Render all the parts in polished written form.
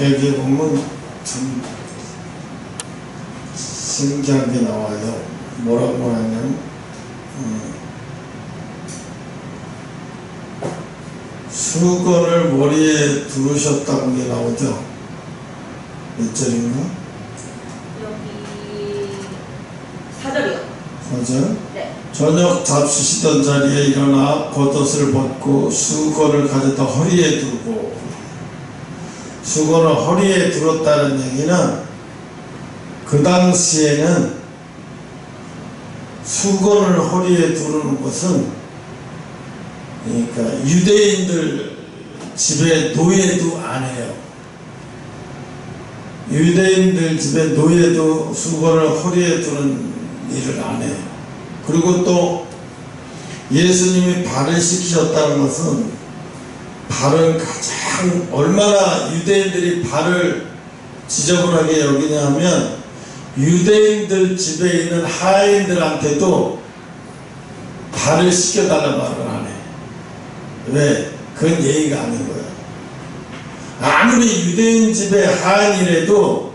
여기 보면 참 신기한 게 나와요. 뭐라고 하냐면 수건을 머리에 두르셨다고 게 나오죠. 몇 절인가? 여기 4절이요. 4절? 네. 저녁 잡수시던 자리에 일어나 겉옷을 벗고 수건을 가져다 허리에 두고, 수건을 허리에 들었다는 얘기는 그 당시에는 수건을 허리에 두르는 것은, 그러니까 유대인들 집에 노예도 안 해요. 유대인들 집에 노예도 수건을 허리에 두는 일을 안 해요. 그리고 또 예수님이 발을 씻기셨다는 것은, 발은 가장 얼마나 유대인들이 발을 지저분하게 여기냐 하면, 유대인들 집에 있는 하인들한테도 발을 씻겨달라는 말을 안 해. 왜? 그건 예의가 아닌 거야. 아무리 유대인 집에 하인이라도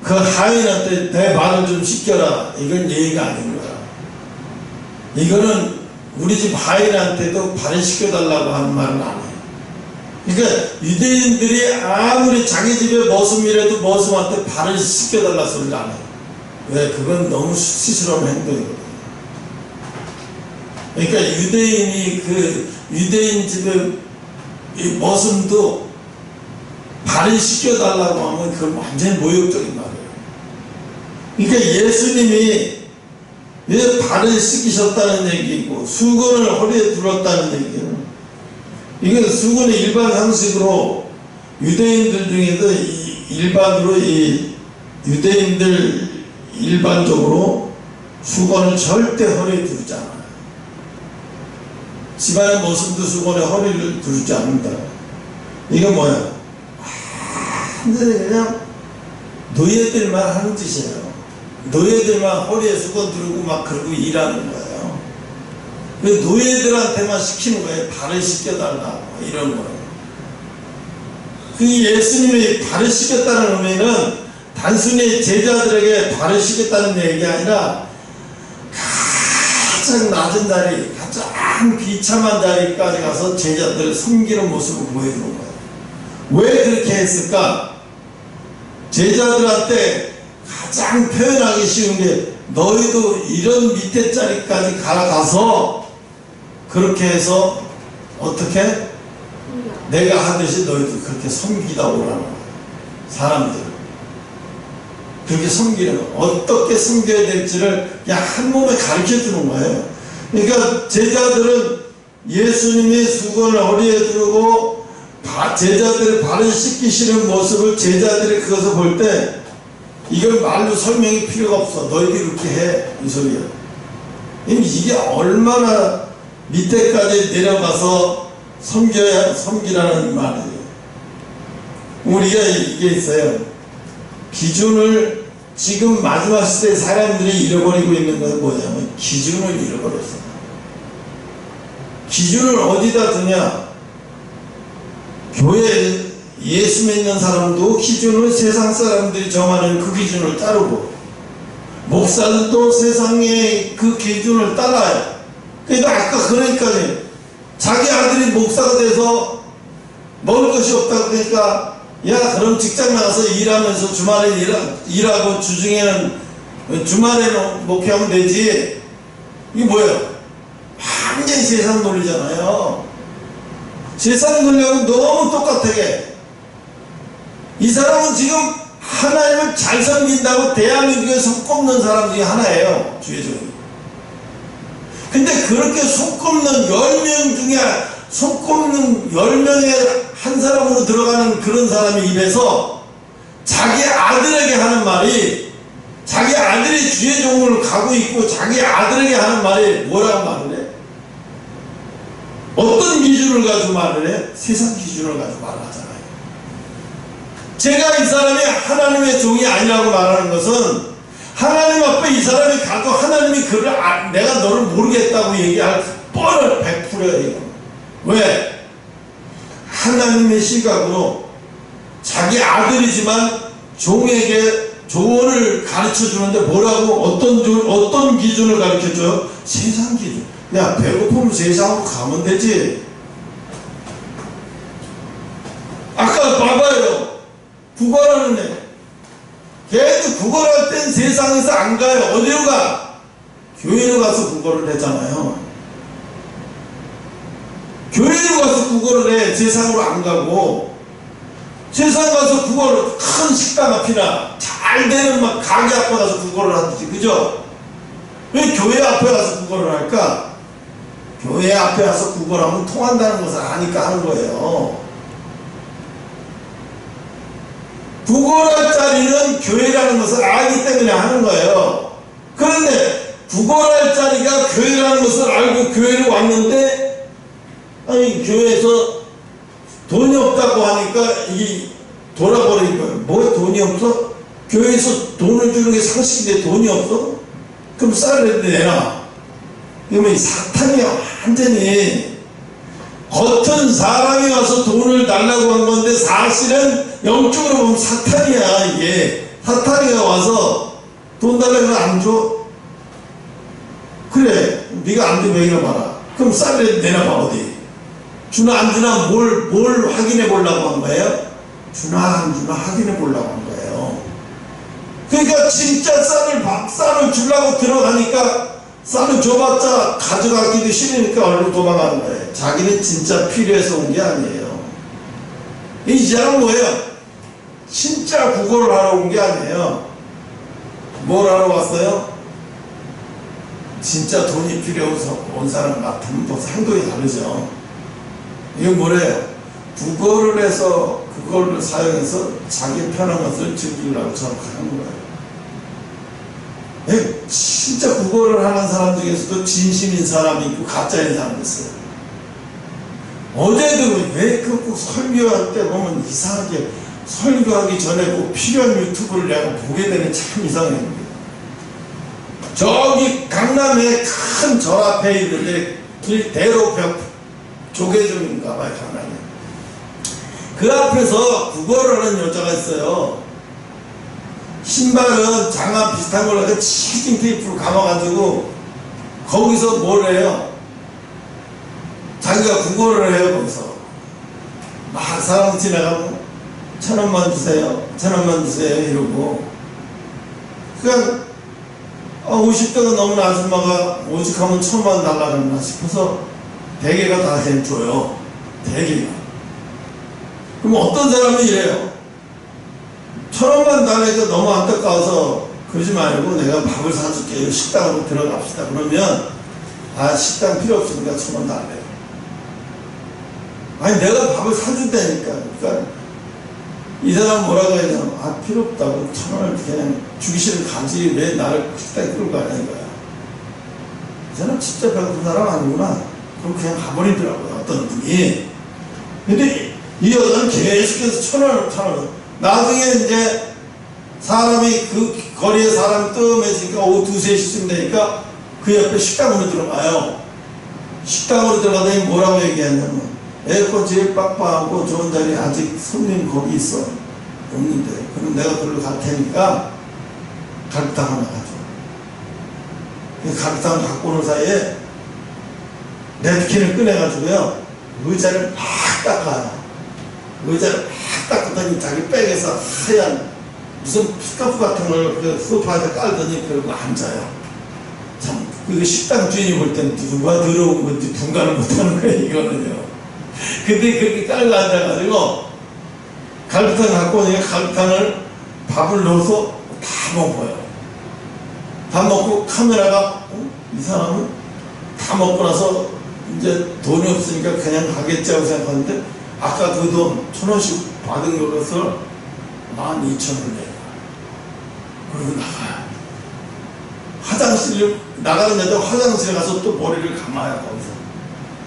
그 하인한테 내 발을 좀 씻겨라, 이건 예의가 아닌 거야. 이거는 우리 집 하인한테도 발을 씻겨달라고 하는 말은 안 해. 그러니까 유대인들이 아무리 자기 집에 머슴이라도 머슴한테 발을 씻겨달라 소리를 안 해. 왜? 그건 너무 수치스러운 행동이거든. 그러니까 유대인이 그 유대인 집에 이 머슴도 발을 씻겨달라고 하면 그건 완전히 모욕적인 말이에요. 그러니까 예수님이 왜 발을 씻기셨다는 얘기고 수건을 허리에 둘었다는 얘기예요. 이건 수건이 일반 상식으로 유대인들 중에도 일반으로 이 유대인들 일반적으로 수건을 절대 허리에 두르지 않아요. 집안의 모습도 수건에 허리를 두르지 않는다. 이건 뭐야? 완전히 그냥 노예들만 하는 짓이에요. 노예들만 허리에 수건 두르고 막 그러고 일하는 거예요. 노예들한테만 시키는 거예요. 발을 씻겨달라, 이런 거예요. 그 예수님이 발을 씻겼다는 의미는 단순히 제자들에게 발을 씻겼다는 얘기가 아니라 가장 낮은 자리, 가장 비참한 자리까지 가서 제자들을 섬기는 모습을 보여주는 거예요. 왜 그렇게 했을까? 제자들한테 가장 표현하기 쉬운 게, 너희도 이런 밑에 자리까지 가서 그렇게 해서 어떻게? 내가 하듯이 너희도 그렇게 섬기다 오라는 거예요. 사람들 그렇게 섬기는 거, 어떻게 섬겨야 될지를 그냥 한 몸에 가르쳐 주는 거예요. 그러니까 제자들은 예수님이 수건을 허리에 두르고 제자들의 발을 씻기시는 모습을 제자들이 그것을 볼 때, 이걸 말로 설명이 필요가 없어. 너희들이 이렇게 해, 이 소리야. 이게 얼마나 밑에까지 내려가서 섬기라는 말이에요. 우리가 이게 있어요. 기준을, 지금 마지막 시대에 사람들이 잃어버리고 있는 건 뭐냐면 기준을 잃어버렸어. 기준을 어디다 두냐? 교회 예수 믿는 사람도 기준을 세상 사람들이 정하는 그 기준을 따르고, 목사들도 세상의 그 기준을 따라요. 그러니까 아까 그러니까 자기 아들이 목사가 돼서 먹을 것이 없다 그러니까, 야 그럼 직장 나가서 일하면서 주말에 일하고 주중에는 주말에는 목회하면 되지. 이게 뭐예요? 완전히 세상 논리잖아요. 세상 논리하고 너무 똑같게. 이 사람은 지금 하나님을 잘 섬긴다고 대한민국에 손꼽는 사람 중에 하나예요. 주의적으로. 근데 그렇게 손꼽는 10명 중에 손꼽는 10명의 한 사람으로 들어가는 그런 사람의 입에서 자기 아들에게 하는 말이, 자기 아들이 주의 종을 가고 있고 자기 아들에게 하는 말이 뭐라고 말을 해? 어떤 기준을 가지고 말을 해? 세상 기준을 가지고 말을 하잖아요. 제가 이 사람이 하나님의 종이 아니라고 말하는 것은, 하나님 앞에 이 사람이 가도 하나님이 그를 내가 너를 모르겠다고 얘기할 뻔을 100%예요. 왜? 하나님의 시각으로 자기 아들이지만 종에게 조언을 가르쳐 주는데 뭐라고 어떤 기준을 가르쳐 줘요? 세상 기준. 야, 배고프면 세상으로 가면 되지. 아까 봐봐요. 구걸하는 애. 걔도 구걸할 땐 세상에서 안 가요. 어디로 가? 교회로 가서 구걸을 했잖아요. 교회로 가서 구걸을 해. 세상으로 안 가고. 세상 가서 구걸을 큰 식당 앞이나 잘 되는 막 가게 앞에 가서 구걸을 하듯이, 그죠? 왜 교회 앞에 가서 구걸을 할까? 교회 앞에 가서 구걸하면 통한다는 것을 아니까 하는 거예요. 구걸할 자리는 교회라는 것을 알기 때문에 하는 거예요. 그런데 구걸할 자리가 교회라는 것을 알고 교회를 왔는데, 아니 교회에서 돈이 없다고 하니까 이게 돌아버린 거예요. 뭐에 돈이 없어? 교회에서 돈을 주는 게 상식인데 돈이 없어? 그럼 쌀을 내놔. 그러면 이 사탄이야. 완전히 겉은 사람이 와서 돈을 달라고 한 건데 사실은 영적으로 보면 사탄이야. 이게 사탄이가 와서 돈 달라고 하면 안 줘? 그래, 네가 안 주면 이거 봐라. 그럼 쌀을 내놔봐. 어디 주나 안 주나 뭘 확인해 보려고 한 거예요? 주나 안 주나 확인해 보려고 한 거예요. 그러니까 진짜 쌀을 주려고 들어가니까 쌀을 줘봤자 가져가기도 싫으니까 얼른 도망가는 거예요. 자기는 진짜 필요해서 온 게 아니에요. 이 사람은 뭐예요? 진짜 구걸을 하러 온 게 아니에요. 뭘 하러 왔어요? 진짜 돈이 필요해서 온 사람 같으면 또 행동이 다르죠. 이건 뭐래요? 구걸을 해서 그걸로 사용해서 자기 편한 것을 즐기려고 저렇게 하는 거예요. 진짜 구걸을 하는 사람 중에서도 진심인 사람이 있고 가짜인 사람이 있어요. 어제도 왜 꼭 설교할 때 보면 이상하게 설교하기 전에 꼭 필요한 유튜브를 내가 보게 되는 참 이상해요. 저기 강남에 큰 절 앞에 있는데 대로벽 조계종인가 봐요. 강남에 그 앞에서 구걸을 하는 여자가 있어요. 신발은 장갑 비슷한 걸로 해서 치킨 테이프로 감아가지고 거기서 뭘 해요? 자기가 구걸을 해요. 거기서 막 사람 지나가면 1,000원만 주세요, 1,000원만 주세요 이러고, 그냥 50대가 넘은 아줌마가 오직하면 1,000원 달라고 싶어서 대개가 다 줘요. 대개가. 그럼 어떤 사람은 이래요. 1,000원만 달라니까 너무 안타까워서 그러지 말고 내가 밥을 사줄게요. 식당으로 들어갑시다. 그러면 식당 필요 없으니까 1,000원 달래요. 아니 내가 밥을 사준다니까. 그러니까 이 사람 뭐라고 해야 되나? 필요 없다고 1,000원을 그냥 주기 싫으면 가지 왜 나를 식당에 끌고 가냐 이거야. 이 사람 진짜 배고픈 사람 아니구나. 그럼 그냥 가버리더라고요. 어떤 분이. 근데 이 여자는 계속해서 1,000원 나중에 이제 사람이 그 거리에 사람이 뜸해지니까 오후 2, 3시쯤 되니까 그 옆에 식당으로 들어가요. 식당으로 들어가더니 뭐라고 얘기했냐면 에어컨 제일 빡빡하고 좋은 자리 아직 손님 거기 있어. 없는데. 그럼 내가 그걸로 갈 테니까 갈비탕 하나 가져. 갈비탕을 갖고 오는 사이에 냅킨을 꺼내가지고요. 의자를 막 닦아요. 의자를 막 닦았더니 자기 백에서 하얀 무슨 스카프 같은 걸 그 소파에다 깔더니 그러고 앉아요. 참, 그 식당 주인이 볼 때는 누가 들어온 건지 분간을 못하는 거예요, 이거는요. 근데 그렇게 깔고 앉아가지고 갈비탕을 갖고 오니까 갈비탕을 밥을 넣어서 다 먹어요. 다 먹고 카메라가 이 사람은 다 먹고 나서 이제 돈이 없으니까 그냥 가겠지 하고 생각하는데 아까 그 돈 1,000원씩 받은 것을 12,000원을 내요. 그러고 나가요. 화장실 나가는 데도 화장실에 가서 또 머리를 감아요. 거기서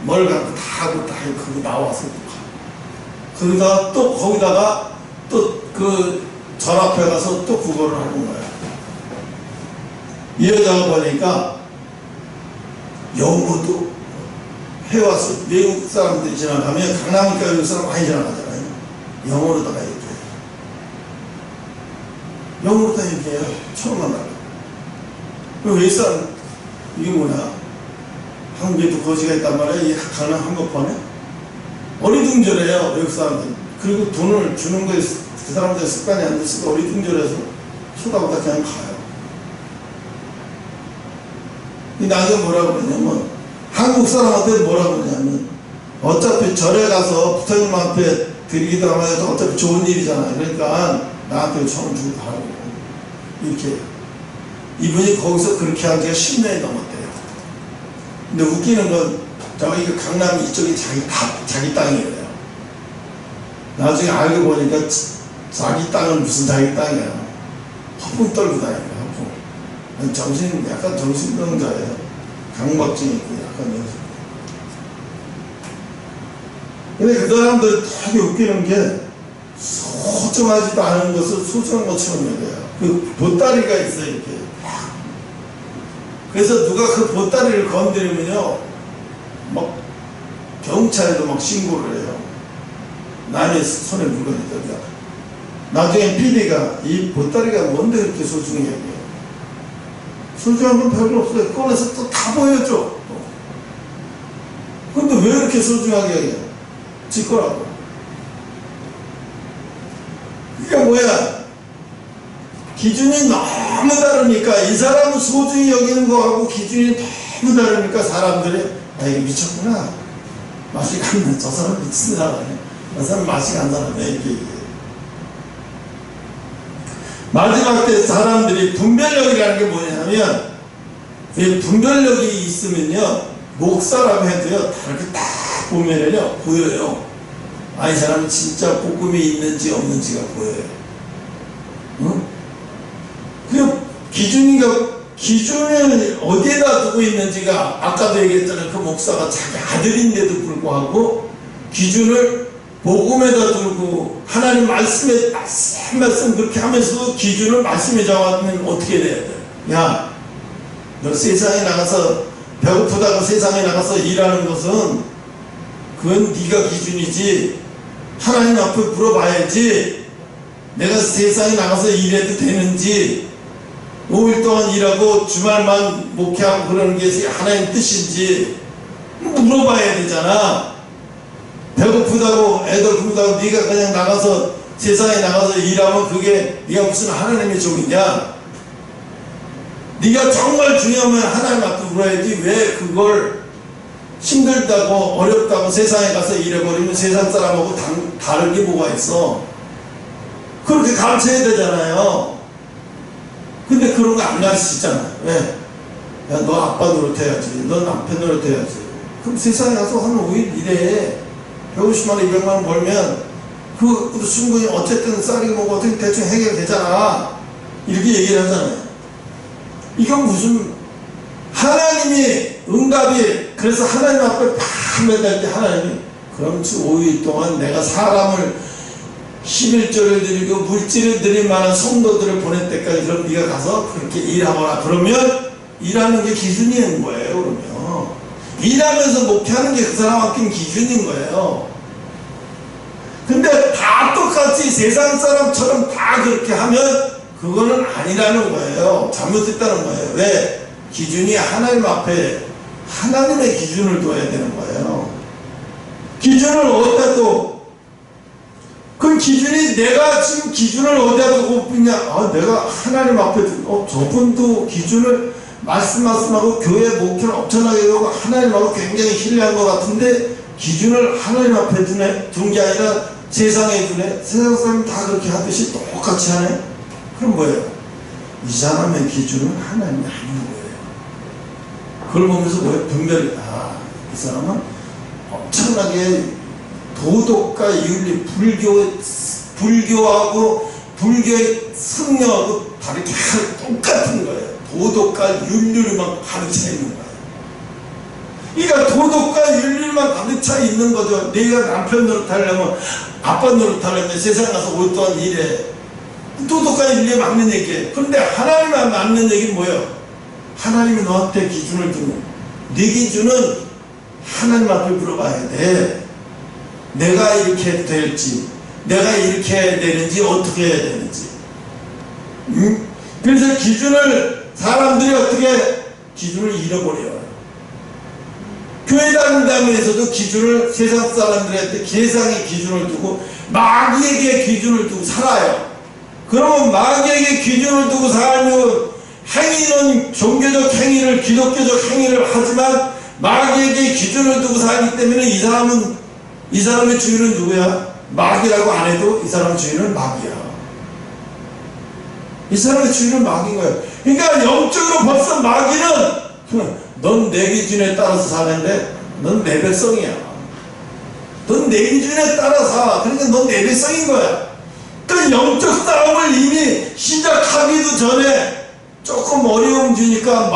머리를 감고 다 하고 다 하고 그러고 나와서 또 가. 그러다가 또 거기다가 또 그 절 앞에 가서 또 구걸을 하는 거예요. 이 여자가 보니까 영어도 해와서 외국 사람들이 지나가면 강남이니까 외국 사람 많이 지나가잖아요. 영어로다가 얘기해요. 영으로 다 얘기해요. 처음 만나요. 외산, 이게 뭐냐? 한국에도 거지가 있단 말이야. 이 강남 한복판에. 어리둥절해요, 외국 사람들. 그리고 돈을 주는 거에 그 사람들 습관이 안 됐으니까 어리둥절해서 쳐다보다 그냥 가요. 나중에 뭐라고 그러냐면, 한국 사람한테 뭐라고 그러냐면, 어차피 절에 가서 부처님 앞에 드리기도 하면 어차피 좋은 일이잖아요. 그러니까 나한테 처음 주고 가라고. 이렇게. 이분이 거기서 그렇게 한 지가 10년이 넘었대요. 근데 웃기는 건, 저기 강남 이쪽이 자기 땅이에요. 나중에 알고 보니까 자기 땅은 무슨 자기 땅이야. 허풍 떨고 다니는 거야, 허풍. 약간 정신병자예요. 강박증이 있고 약간 연습. 근데 그 사람들이 되게 웃기는 게 소중하지도 않은 것을 소중한 것처럼 얘기해요. 그 보따리가 있어요, 이렇게. 그래서 누가 그 보따리를 건드리면요, 막 경찰에도 막 신고를 해요. 남의 손에 물건이 있다가. 나중에 PD가 이 보따리가 뭔데 그렇게 소중해 얘기해요. 소중한 건 별로 없어요. 꺼내서 또 다 보여줘. 근데 왜 이렇게 소중하게 얘기해요? 지 거라고. 그게 뭐야? 기준이 너무 다르니까, 이 사람은 소중히 여기는 거하고 기준이 너무 다르니까 사람들이, 아, 이게 미쳤구나. 맛이 갔네. 저 사람 미친 사람이네. 저 사람 맛이 간 사람이네. 이렇게 얘기해요. 마지막 때 사람들이 분별력이라는 게 뭐냐면, 이 분별력이 있으면요, 목사라고 해도요, 이렇게 딱 보면은요, 보여요. 아, 이 사람은 진짜 복음이 있는지 없는지가 보여요. 응? 그 기준을 어디에다 두고 있는지가, 아까도 얘기했잖아요. 그 목사가 자기 아들인데도 불구하고 기준을 복음에다 두고 하나님 말씀에 말씀 그렇게 하면서도 기준을 말씀에 정하면 어떻게 돼야 돼? 야, 너 세상에 나가서 배고프다고 세상에 나가서 일하는 것은 그건 네가 기준이지. 하나님 앞에 물어봐야지. 내가 세상에 나가서 일해도 되는지, 5일 동안 일하고 주말만 목회하고 그러는 게 하나님 뜻인지 물어봐야 되잖아. 배고프다고 애들 굶다고 네가 그냥 나가서 세상에 나가서 일하면 그게 네가 무슨 하나님의 종이냐? 네가 정말 중요하면 하나님 앞에 물어야지. 왜 그걸 힘들다고 어렵다고 세상에 가서 일해버리면 세상 사람하고 다른 게 뭐가 있어? 그렇게 가르쳐야 되잖아요. 근데 그런 거 안 가르치잖아요. 왜? 야, 너 아빠 노릇해야지. 너 남편 노릇해야지. 그럼 세상에 가서 한 5일 일해. 150만 원, 200만 원 벌면 그것도 충분히 어쨌든 쌀이 뭐고 어떻게 대충 해결되잖아. 이렇게 얘기를 하잖아요. 이건 무슨 하나님이 응답이, 그래서 하나님 앞에 팍 매달 때 하나님이, 그럼 5일 동안 내가 사람을 11조를 드리고 물질을 드릴 만한 성도들을 보낼 때까지 그럼 네가 가서 그렇게 일하거라. 그러면 일하는 게 기준인 거예요. 그러면 일하면서 목회하는 게 그 사람한테는 기준인 거예요. 근데 다 똑같이 세상 사람처럼 다 그렇게 하면 그거는 아니라는 거예요. 잘못됐다는 거예요. 왜? 기준이 하나님 앞에 하나님의 기준을 둬야 되는 거예요. 기준을 어디다 둬? 그 기준이 내가 지금 기준을 어디다 두고 있냐? 아, 내가 하나님 앞에 저분도 기준을 말씀하고 교회 목표를 엄청나게 하고 하나님하고 굉장히 신뢰한 것 같은데 기준을 하나님 앞에 둔 게 아니라 세상에 두네. 세상 사람 다 그렇게 하듯이 똑같이 하네. 그럼 뭐예요? 이 사람의 기준은 하나님이 아닌 거예요. 그걸 보면서 뭐예요? 분별이, 아, 이 사람은 엄청나게 도덕과 윤리, 불교하고 불교의 성령하고 다르게 똑같은 거예요. 도덕과 윤리만 가르쳐 있는 거예요. 그러니까 도덕과 윤리만 가르쳐 있는 거죠. 내가 남편 노릇하려면, 아빠 노릇하려면 세상에 가서 5일 동안 일해. 도덕과 윤리에 맞는 얘기예요. 그런데 하나님에 맞는 얘기는 뭐예요? 하나님이 너한테 기준을 두는, 네 기준은 하나님 앞에 물어봐야 돼. 내가 이렇게 해도 될지, 내가 이렇게 해야 되는지, 어떻게 해야 되는지. 그래서 기준을 사람들이 어떻게 기준을 잃어버려요. 교회 다닌다면서도 기준을 세상 사람들한테 세상의 기준을 두고 마귀에게 기준을 두고 살아요. 그러면 마귀에게 기준을 두고 살면 행위는 종교적 행위를 기독교적 행위를 하지만 마귀에게 기준을 두고 살기 때문에 이 사람의 주인은 누구야? 마귀라고 안 해도 이 사람의 주인은 마귀야. 이 사람의 주인은 마귀인 거예요. 그러니까 영적으로 벌써 마귀는 넌 내 기준에 따라서 사는데 넌 내 백성이야. 넌 내 기준에 따라 사. 그러니까 넌 내 백성인 거야. 그 영적 싸움을 이미 시작하기도 전에 조금 어려움 주니까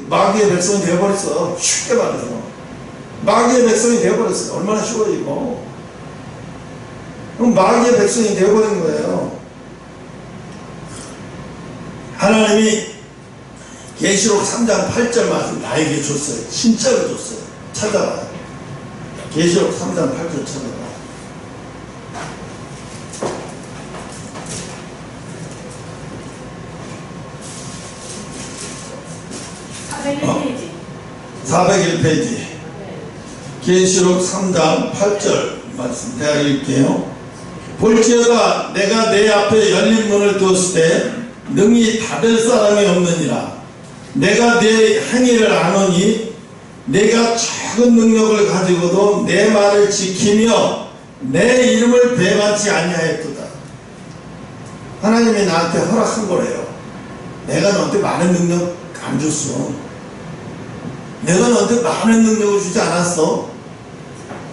마귀의 백성이 되어버렸어. 쉽게 말해서 마귀의 백성이 되어버렸어. 얼마나 쉬워요 이거. 그럼 마귀의 백성이 되어버린 거예요. 하나님이 계시록 3장 8절 말씀 나에게 줬어요. 진짜로 줬어요. 찾아봐요. 계시록 3장 8절 찾아봐요. 페이지. 401페이지. 계시록 3장 8절 말씀 내가 읽게요. 볼지어다 내가 내 앞에 열린 문을 두었을 때 능히 닫을 사람이 없느니라. 내가 내 행위를 아노니 내가 작은 능력을 가지고도 내 말을 지키며 내 이름을 배반치 아니하였도다. 하나님이 나한테 허락한 거래요. 내가 너한테 많은 능력 안 줬어. 내가 너한테 많은 능력을 주지 않았어.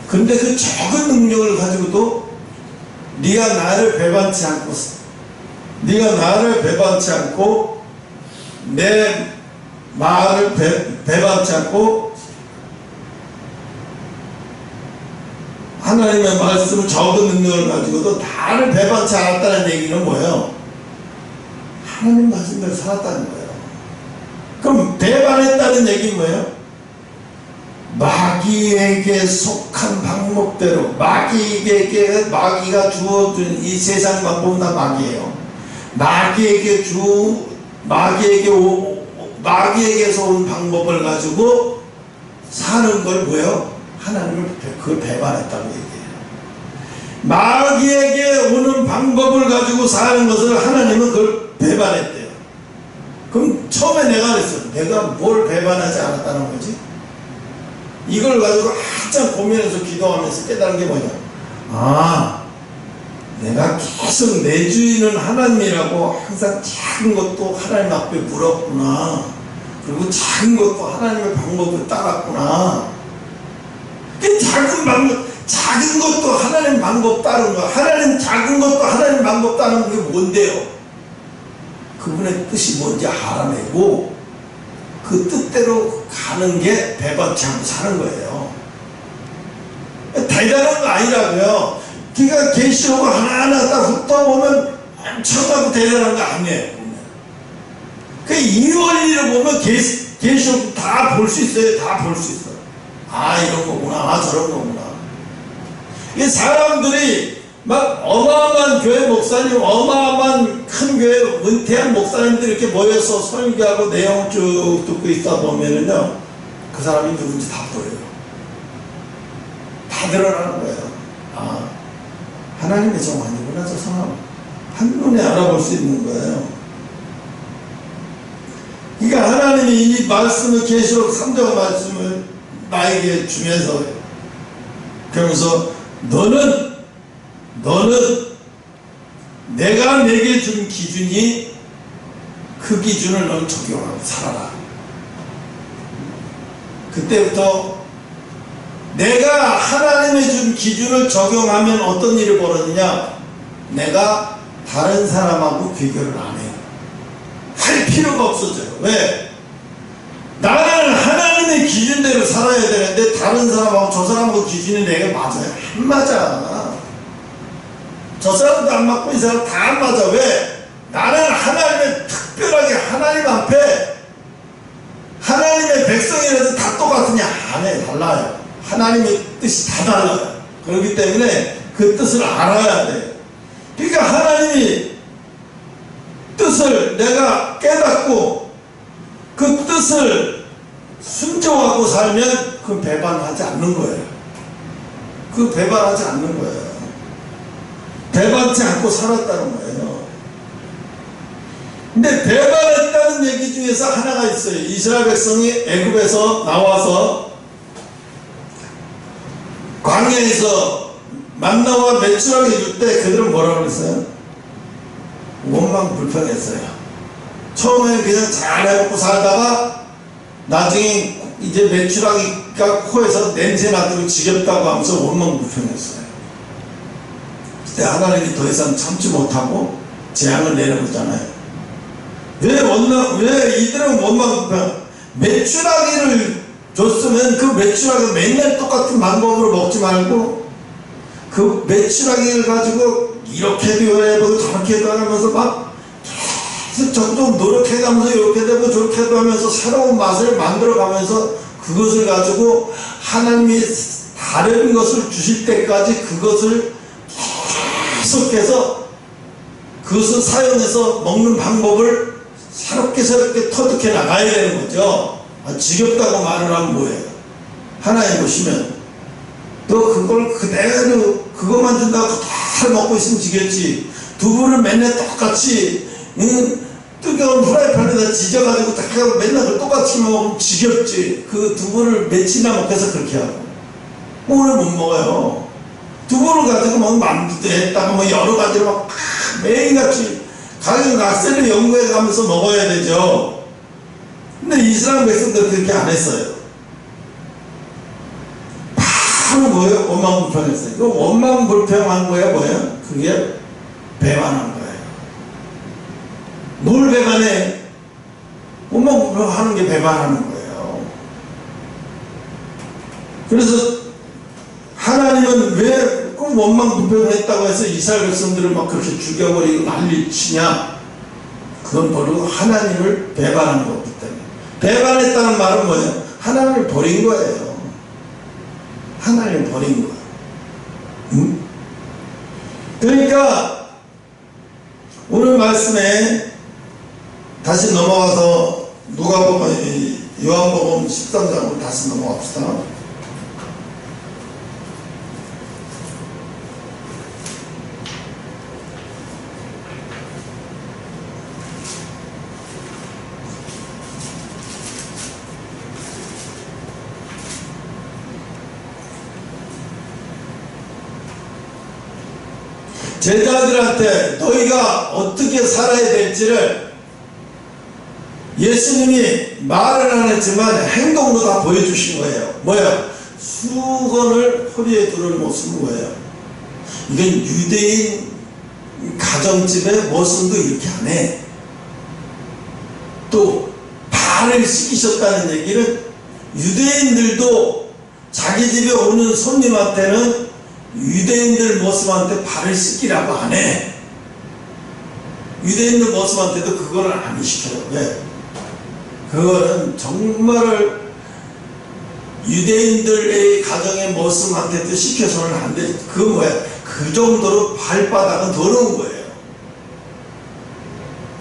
근데 그 적은 능력을 가지고도 네가 나를 배반치 않고 내 말을 배반치 않고 하나님의 말씀을 적은 능력을 가지고도 나를 배반치 않았다는 얘기는 뭐예요? 하나님 말씀대로 살았다는 거예요. 그럼 배반했다는 얘기는 뭐예요? 마귀에게 속한 방법대로 마귀가 주어준 이 세상 방법은 다 마귀예요. 마귀에게서 온 방법을 가지고 사는 걸 뭐예요? 하나님을 그걸 배반했다고 얘기해요. 마귀에게 오는 방법을 가지고 사는 것을 하나님은 그걸 배반했대요. 그럼 처음에 내가 그랬어요. 내가 뭘 배반하지 않았다는 거지? 이걸 가지고 한참 고민해서 기도하면서 깨달은 게 뭐냐? 아, 내가 계속 내 주인은 하나님이라고 항상 작은 것도 하나님 앞에 물었구나. 그리고 작은 것도 하나님의 방법을 따랐구나. 작은 것도 하나님 방법 따르는 거야. 작은 것도 하나님 방법 따르는 게 뭔데요? 그분의 뜻이 뭔지 알아내고 그 뜻대로 가는 게 배반치 않고 사는 거예요. 대단한 거 아니라고요. 그러니까 계시록을 하나하나 딱 훑어보면 엄청나고 대단한 거 아니에요. 그 이 원리를 보면 계시록 다 볼 수 있어요. 다 볼 수 있어요. 아, 이런 거구나. 아, 저런 거구나. 이 사람들이 막 어마어마한 교회 목사님, 어마어마한 큰 교회 은퇴한 목사님들이 이렇게 모여서 설교하고 내용 쭉 듣고 있다 보면은요, 그 사람이 누군지 다 보여요. 다 드러나는 거예요. 아, 하나님의 종 아니구나, 저 사람. 한눈에 알아볼 수 있는 거예요. 그러니까 하나님이 이 말씀을, 계시록 3장 말씀을 나에게 주면서, 그러면서 너는 내가 내게 준 기준이 그 기준을 너는 적용하고 살아라. 그때부터 내가 하나님의 준 기준을 적용하면 어떤 일이 벌어지냐? 내가 다른 사람하고 비교를 안 해요. 할 필요가 없어져요. 왜? 나는 하나님의 기준대로 살아야 되는데 다른 사람하고 저 사람하고 기준이 내가 맞아요? 안 맞아. 저 사람도 안 맞고 이 사람 다 안 맞아. 왜? 나는 하나님의 특별하게 하나님 앞에 하나님의 백성이라도 다 똑같으냐? 아니에요. 달라요. 하나님의 뜻이 다 달라요. 그렇기 때문에 그 뜻을 알아야 돼요. 그러니까 하나님이 뜻을 뜻을 내가 깨닫고 그 뜻을 순종하고 살면 그 배반하지 않는 거예요. 그 배반하지 않는 거예요. 배반치 않고 살았다는 거예요. 근데 배반했다는 얘기 중에서 하나가 있어요. 이스라엘 백성이 애굽에서 나와서 광야에서 만나와 매출하게 줄 때 그들은 뭐라고 그랬어요? 원망 불평했어요. 처음에는 그냥 잘 해먹고 살다가 나중에 이제 매출하기가 코에서 냄새 나도록 지겹다고 하면서 원망 불평했어요. 그때 하나님이 더 이상 참지 못하고 재앙을 내려보잖아요. 왜 이들은 원망 불평? 매출하기를 줬으면 그 매출하기 맨날 똑같은 방법으로 먹지 말고 그 매출하기를 가지고 이렇게도 해보고 저렇게도 하면서 막 계속 점점 노력해가면서 이렇게 되고 저렇게도 하면서 새로운 맛을 만들어가면서 그것을 가지고 하나님이 다른 것을 주실 때까지 그것을 계속해서 그것을 사용해서 먹는 방법을 새롭게 터득해 나가야 되는 거죠. 지겹다고 말을 하면 뭐예요? 하나님 보시면 너 그걸 그대로 그것만 준다고 다 먹고 있으면 지겠지. 두부를 맨날 똑같이 뜨거운 프라이팬에다 지져가지고 다 맨날 그걸 똑같이 먹으면 지겹지. 그 두부를 며칠이나 먹혀서 그렇게 하고 오래 못 먹어요. 두부를 가지고 막 만두도 했다가 뭐 여러 가지로 막 매일같이 각세를 연구해 가면서 먹어야 되죠. 근데 이스라엘 백성들 그렇게 안 했어요. 바로 뭐예요? 원망불평했어요. 그 원망불평한 거야 뭐예요? 그게 배반한 거예요. 뭘 배반해? 원망불평하는 게 배반하는 거예요. 그래서 하나님은 왜 꼭 원망불평을 했다고 해서 이스라엘 백성들을 막 그렇게 죽여버리고 난리치냐? 그건 바로 하나님을 배반한 거기 때문에. 배반했다는 말은 뭐예요? 하나님을 버린 거예요. 하나님을 버린 거예요. 응? 그러니까 오늘 말씀에 다시 넘어가서 요한복음 13장으로 다시 넘어갑시다. 제자들한테 너희가 어떻게 살아야 될지를 예수님이 말은 안 했지만 행동으로 다 보여주신 거예요. 뭐야? 수건을 허리에 두르는 모습은 뭐예요? 이건 유대인 가정집의 모습도 이렇게 안 해. 또 발을 씻기셨다는 얘기는 유대인들도 자기 집에 오는 손님한테는 유대인들 모습한테 발을 씻기라고 안 해. 유대인들 모습한테도 그거를 안 시켜요. 왜? 그거는 정말 유대인들의 가정의 모습한테도 시켜서는 안 돼. 그거 뭐야? 그 정도로 발바닥은 더러운 거예요.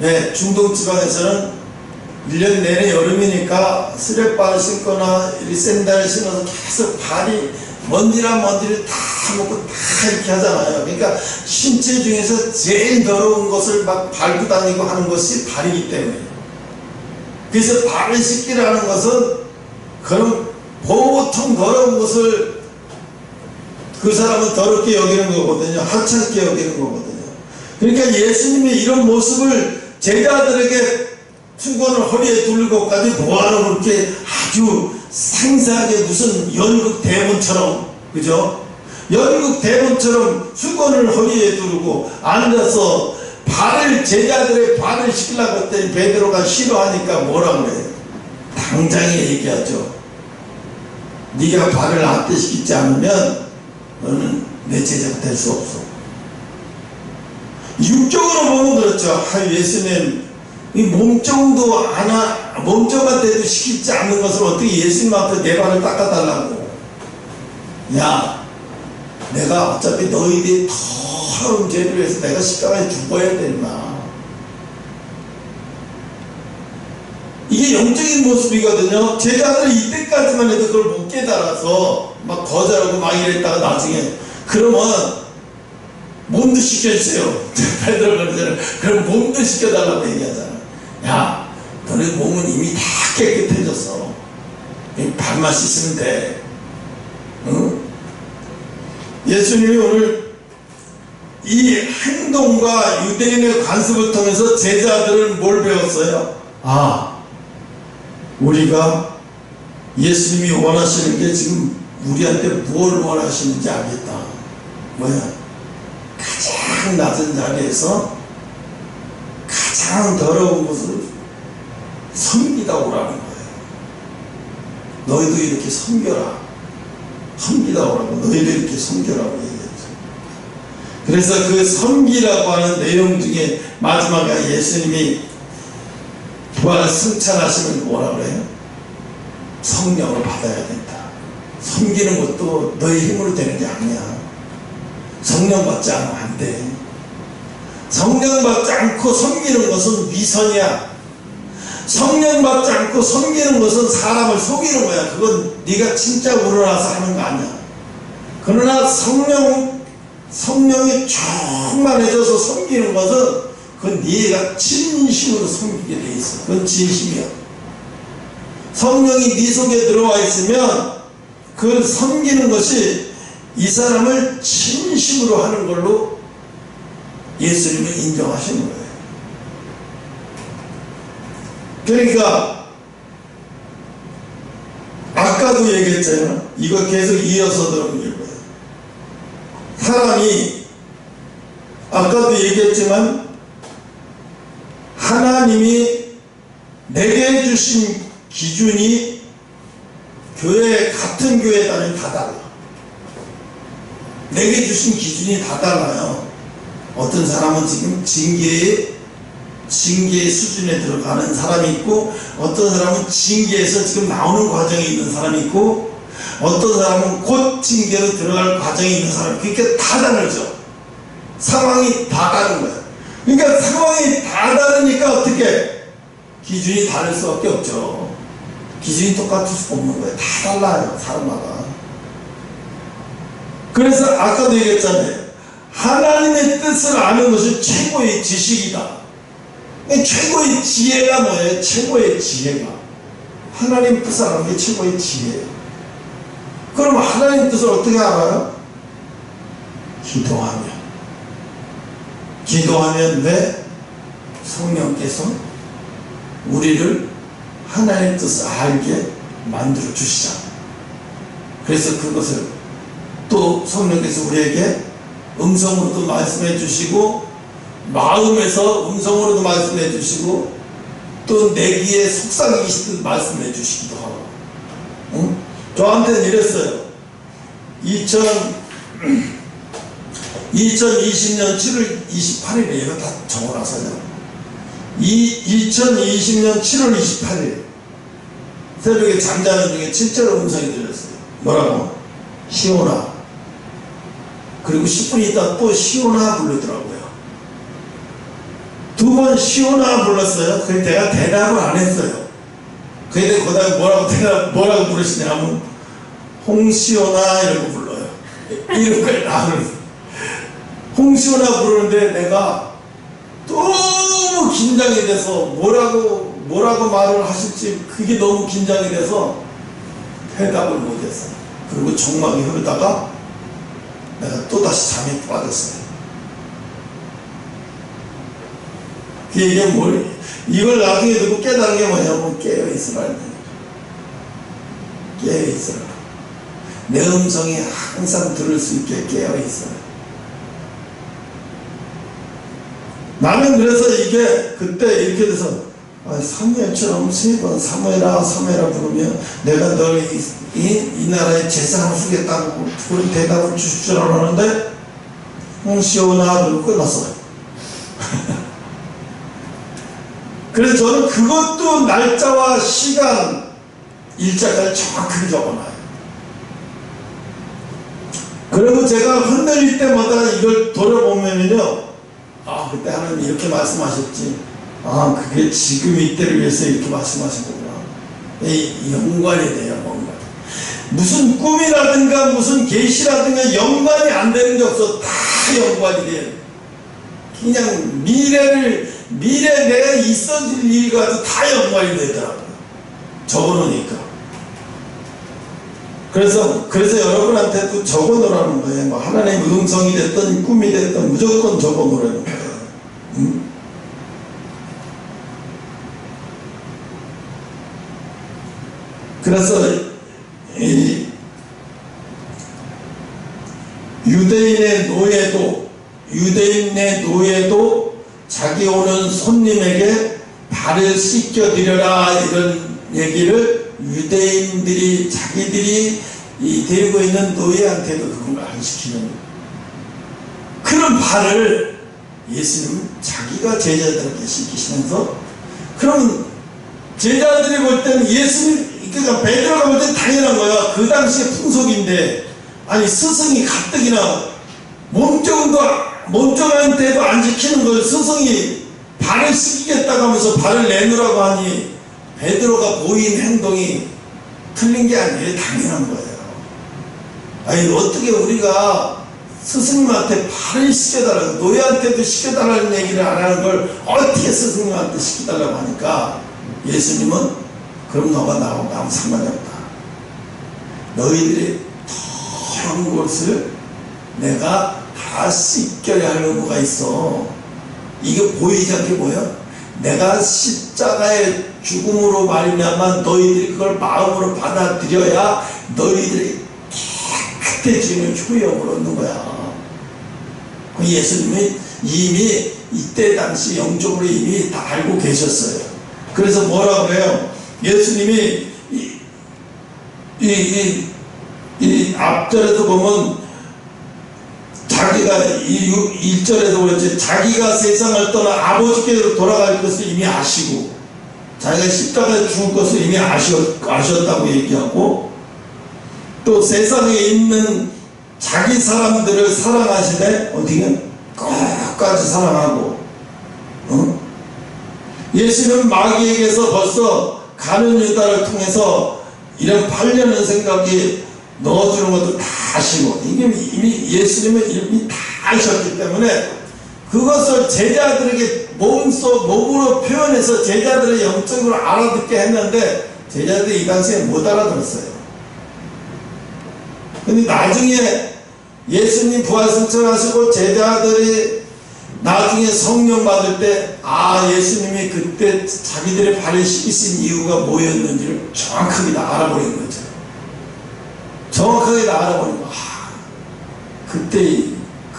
네, 중동 지방에서는 1년 내내 여름이니까 스레바를 신거나 샌들을 신어서 계속 발이 먼지랑 먼지를 다 먹고 다 이렇게 하잖아요. 그러니까 신체 중에서 제일 더러운 것을 막 밟고 다니고 하는 것이 발이기 때문에. 그래서 발을 씻기라는 것은 그런 보통 더러운 것을 그 사람은 더럽게 여기는 거거든요. 하찮게 여기는 거거든요. 그러니까 예수님이 이런 모습을 제자들에게 수건을 허리에 두르고까지 뭐하러 그렇게 아주 상세하게 무슨 연극 대본처럼, 그죠? 연극 대본처럼 수건을 허리에 두르고 앉아서 제자들의 발을 씻으려고 했더니 베드로가 싫어하니까 뭐라고 그래요? 당장에 얘기하죠. 네가 발을 나한테 시키지 않으면 너는 내 제자가 될 수 없어. 육적으로 보면 그렇죠. 예수님 이 몸종한테도 시키지 않는 것을 어떻게 예수님한테 내 발을 닦아달라고. 야, 내가 어차피 너희들이 더러운 죄를 해서 내가 십자가에 죽어야 된다. 이게 영적인 모습이거든요. 제자들은 이때까지만 해도 그걸 못 깨달아서 막 거절하고 막 이랬다가 나중에 그러면 몸도 시켜주세요. 베드로가 그러잖아요. 그럼 몸도 시켜달라고 얘기하잖아. 야, 너네 몸은 이미 다 깨끗해졌어. 발만 씻으면 돼. 응? 예수님이 오늘 이 행동과 유대인의 관습을 통해서 제자들은 뭘 배웠어요? 우리가 예수님이 원하시는 게 지금 우리한테 뭘 원하시는지 알겠다. 뭐야? 가장 낮은 자리에서 가장 더러운 곳을 섬기다 오라는 거예요. 너희도 이렇게 섬겨라. 섬기다 오라고. 너희도 이렇게 섬겨라고 얘기했죠. 그래서 그 섬기라고 하는 내용 중에 마지막에 예수님이 부활 승천하시면 뭐라 그래요? 성령을 받아야 된다. 섬기는 것도 너희 힘으로 되는 게 아니야. 성령 받지 않으면 안 돼. 성령 받지 않고 섬기는 것은 위선이야. 성령 받지 않고 섬기는 것은 사람을 속이는 거야. 그건 네가 진짜 우러나서 하는 거 아니야. 그러나 성령이 충만해져서 섬기는 것은 그건 네가 진심으로 섬기게 돼 있어. 그건 진심이야. 성령이 네 속에 들어와 있으면 그 섬기는 것이 이 사람을 진심으로 하는 걸로 예수님을 인정하시는 거예요. 그러니까 아까도 얘기했잖아요. 이거 계속 이어서 들어보는 거예요. 사람이 아까도 얘기했지만 하나님이 내게 주신 기준이 같은 교회 다니면 다 달라. 내게 주신 기준이 다 달라요. 어떤 사람은 지금 징계의 수준에 들어가는 사람이 있고, 어떤 사람은 징계에서 지금 나오는 과정에 있는 사람이 있고, 어떤 사람은 곧 징계로 들어갈 과정에 있는 사람이 있고, 그러니까 다 다르죠. 상황이 다 다른 거예요. 그러니까 상황이 다 다르니까 어떻게 기준이 다를 수밖에 없죠. 기준이 똑같을 수 없는 거예요. 다 달라요, 사람마다. 그래서 아까도 얘기했잖아요. 하나님의 뜻을 아는 것이 최고의 지식이다. 최고의 지혜가 뭐예요? 최고의 지혜가 하나님 뜻을 아는 게 최고의 지혜예요. 그럼 하나님 뜻을 어떻게 알아요? 기도하면 왜? 성령께서 우리를 하나님 뜻을 알게 만들어 주시잖아요. 그래서 그것을 또 성령께서 우리에게 음성으로도 말씀해 주시고, 마음에서 음성으로도 말씀해 주시고, 또 내귀에 속삭이시듯 말씀해 주시기도 하고. 응? 저한테는 이랬어요. 2020년 7월 28일에 이거 다 적어놨어요. 2020년 7월 28일 새벽에 잠자는 중에 진짜로 음성이 들렸어요. 뭐라고? 시온아. 그리고 10분 있다 또 시온아 부르더라고요. 2번 시온아 불렀어요. 그래서 내가 대답을 안 했어요. 근데 그다음에 뭐라고 부르시냐면 홍시온아 이러고 불러요. 이름을 나를 홍시온아 부르는데 내가 너무 긴장이 돼서 뭐라고 말을 하실지 그게 너무 긴장이 돼서 대답을 못했어요. 그리고 정막이 흐르다가 내가 또다시 잠에 빠졌어요. 이게 이걸 나중에 듣고 깨달은 게 뭐냐면 깨어있으라. 깨어있으라. 내 음성이 항상 들을 수 있게 깨어있어라. 나는 그래서 이게 그때 이렇게 돼서 사무엘처럼 3번 사무엘아 부르면 내가 널 이 나라의 재산을 주겠다고 그런 대답을 주실 줄 알았는데 홍시오나 그러고 끝났어요. 그래서 저는 그것도 날짜와 시간 일자까지 정확하게 적어놔요. 그리고 제가 흔들릴 때마다 이걸 돌아보면요, 그때 하나님 이렇게 말씀하셨지. 아, 그게 지금 이때를 위해서 이렇게 말씀하신 거구나. 이 연관이 돼요, 연관. 무슨 꿈이라든가 무슨 계시라든가 연관이 안 되는 게 없어. 다 연관이 돼요. 그냥 미래 내가 있어질 일과도 다 연관이 되더라고요. 적어놓으니까. 그래서 여러분한테도 적어놓으라는 거예요. 뭐 하나님의 음성이 됐든 꿈이 됐든 무조건 적어놓으라는 거예요. 그래서 이 유대인의 노예도 자기 오는 손님에게 발을 씻겨드려라, 이런 얘기를 유대인들이 자기들이 데리고 있는 노예한테도 그걸 안 시키는, 그런 발을 예수님은 자기가 제자들에게 시키시면서, 그러면 제자들이 볼 때는 예수님, 그러니까 베드로가 볼 때는 당연한 거야. 그 당시의 풍속인데, 아니 스승이 가뜩이나 몸종한테도 안 지키는 걸 스승이 발을 씻기겠다고 하면서 발을 내놓으라고 하니 베드로가 보인 행동이 틀린 게 아니에요. 당연한 거예요. 아니 어떻게 우리가 스승님한테 발을 씻겨달라고, 노예한테도 씻겨달라는 얘기를 안 하는 걸 어떻게 스승님한테 시켜달라고 하니까 예수님은 그럼 너가 나하고 상관이 없다. 너희들이 더러운 것을 내가 다 씻겨야 할 의무가 있어. 이게 보이지 않게 보여? 내가 십자가의 죽음으로 말미암아 너희들이 그걸 마음으로 받아들여야 너희들이 깨끗해지는 효용을 얻는 거야. 예수님이 이미 이때 당시 영적으로 이미 다 알고 계셨어요. 그래서 뭐라 그래요? 예수님이 이 앞절에서 보면 자기가 1절에서 그랬지, 자기가 세상을 떠나 아버지께로 돌아갈 것을 이미 아시고 자기가 십자가에 죽을 것을 이미 아셨다고 얘기하고, 또 세상에 있는 자기 사람들을 사랑하시되 어떻게 끝까지 사랑하고, 예수는 마귀에게서 벌써 가룟 유다를 통해서 이런 8년의 생각이 넣어주는 것도 다 아시고, 이게 이미 예수님은 이미 다 아셨기 때문에 그것을 제자들에게 몸으로 표현해서 제자들의 영적으로 알아듣게 했는데 제자들이 이 당시에 못 알아들었어요. 근데 나중에 예수님 부활승천하시고 제자들이 나중에 성령 받을 때, 아, 예수님이 그때 자기들의 발을 씻기신 이유가 뭐였는지를 정확하게 다 알아버린 거죠. 정확하게 다 알아버린 거. 그때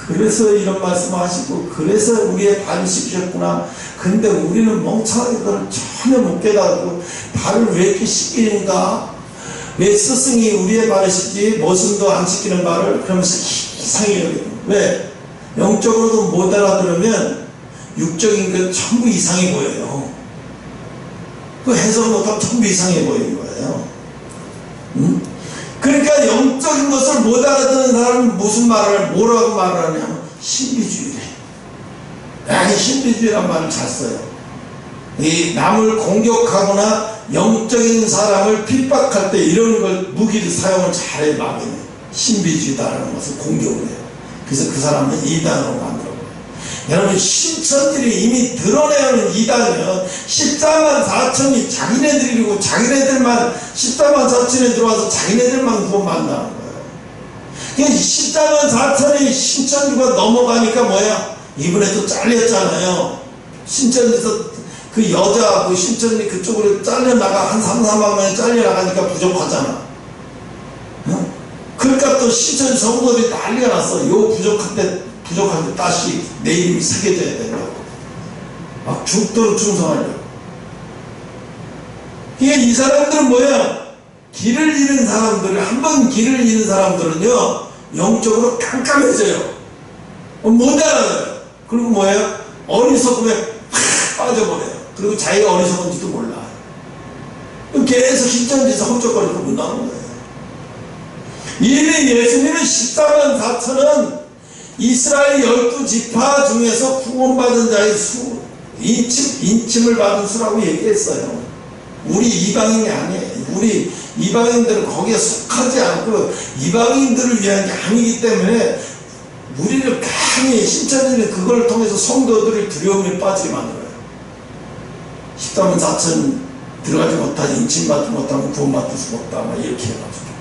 그래서 이런 말씀을 하시고 그래서 우리의 발을 씻기셨구나. 근데 우리는 멍청하게 그걸 전혀 못 깨닫고 발을 왜 이렇게 씻기는가, 왜 스승이 우리의 발을 씻기 머슴도 안 씻기는 발을, 그러면서 이상히 여기는. 왜? 영적으로도 못 알아들으면 육적인 게 전부 이상해 보여요. 그 해석 못하면 전부 이상해 보이는 거예요. 그러니까 영적인 것을 못 알아듣는 사람은 무슨 뭐라고 말을 하냐면 신비주의래. 아니, 신비주의란 말을 잘 써요. 이 남을 공격하거나 영적인 사람을 핍박할 때 이런 걸 무기를 사용을 잘해. 마귀는 신비주의다라는 것을 공격을 해요. 그래서 그 사람은 이단으로 만들어버려요. 여러분, 신천들이 이미 드러내는 이단이요, 14만 4천이 자기네들이고 자기네들만 14만 4천에 들어와서 자기네들만 구원 받는다는 거예요. 그러니까 14만 4천이 신천지가 넘어가니까 뭐야? 이번에도 잘렸잖아요. 신천지에서 그 여자 그 신천지 그쪽으로 잘려나가 한 3, 4만 명이 잘려나가니까 부족하잖아. 그러니까 또 신천지 성도들이 난리가 났어. 요 부족할 때 다시 내 이름이 새겨져야 된다고. 막 죽도록 충성하려고. 이게 이 사람들은 뭐야? 길을 잃은 사람들을, 한 번 길을 잃은 사람들은요, 영적으로 깜깜해져요. 못 알아요. 그리고 뭐예요? 어리석음에 팍 빠져버려요. 그리고 자기가 어리석은지도 몰라. 계속 신천지에서 헛적거리고 못 나오는 거예요. 이미 예수님은 14만 4천은 이스라엘 12지파 중에서 구원받은 자의 수, 인침을 받은 수라고 얘기했어요. 우리 이방인이 아니에요. 우리 이방인들은 거기에 속하지 않고 이방인들을 위한 게 아니기 때문에 우리를 강히 신천지는 그걸 통해서 성도들을 두려움에 빠지게 만들어요. 십자문 자체는 들어가지 못하지, 인침받지 못하면 구원받을 수가 없다, 막 이렇게 해가지고.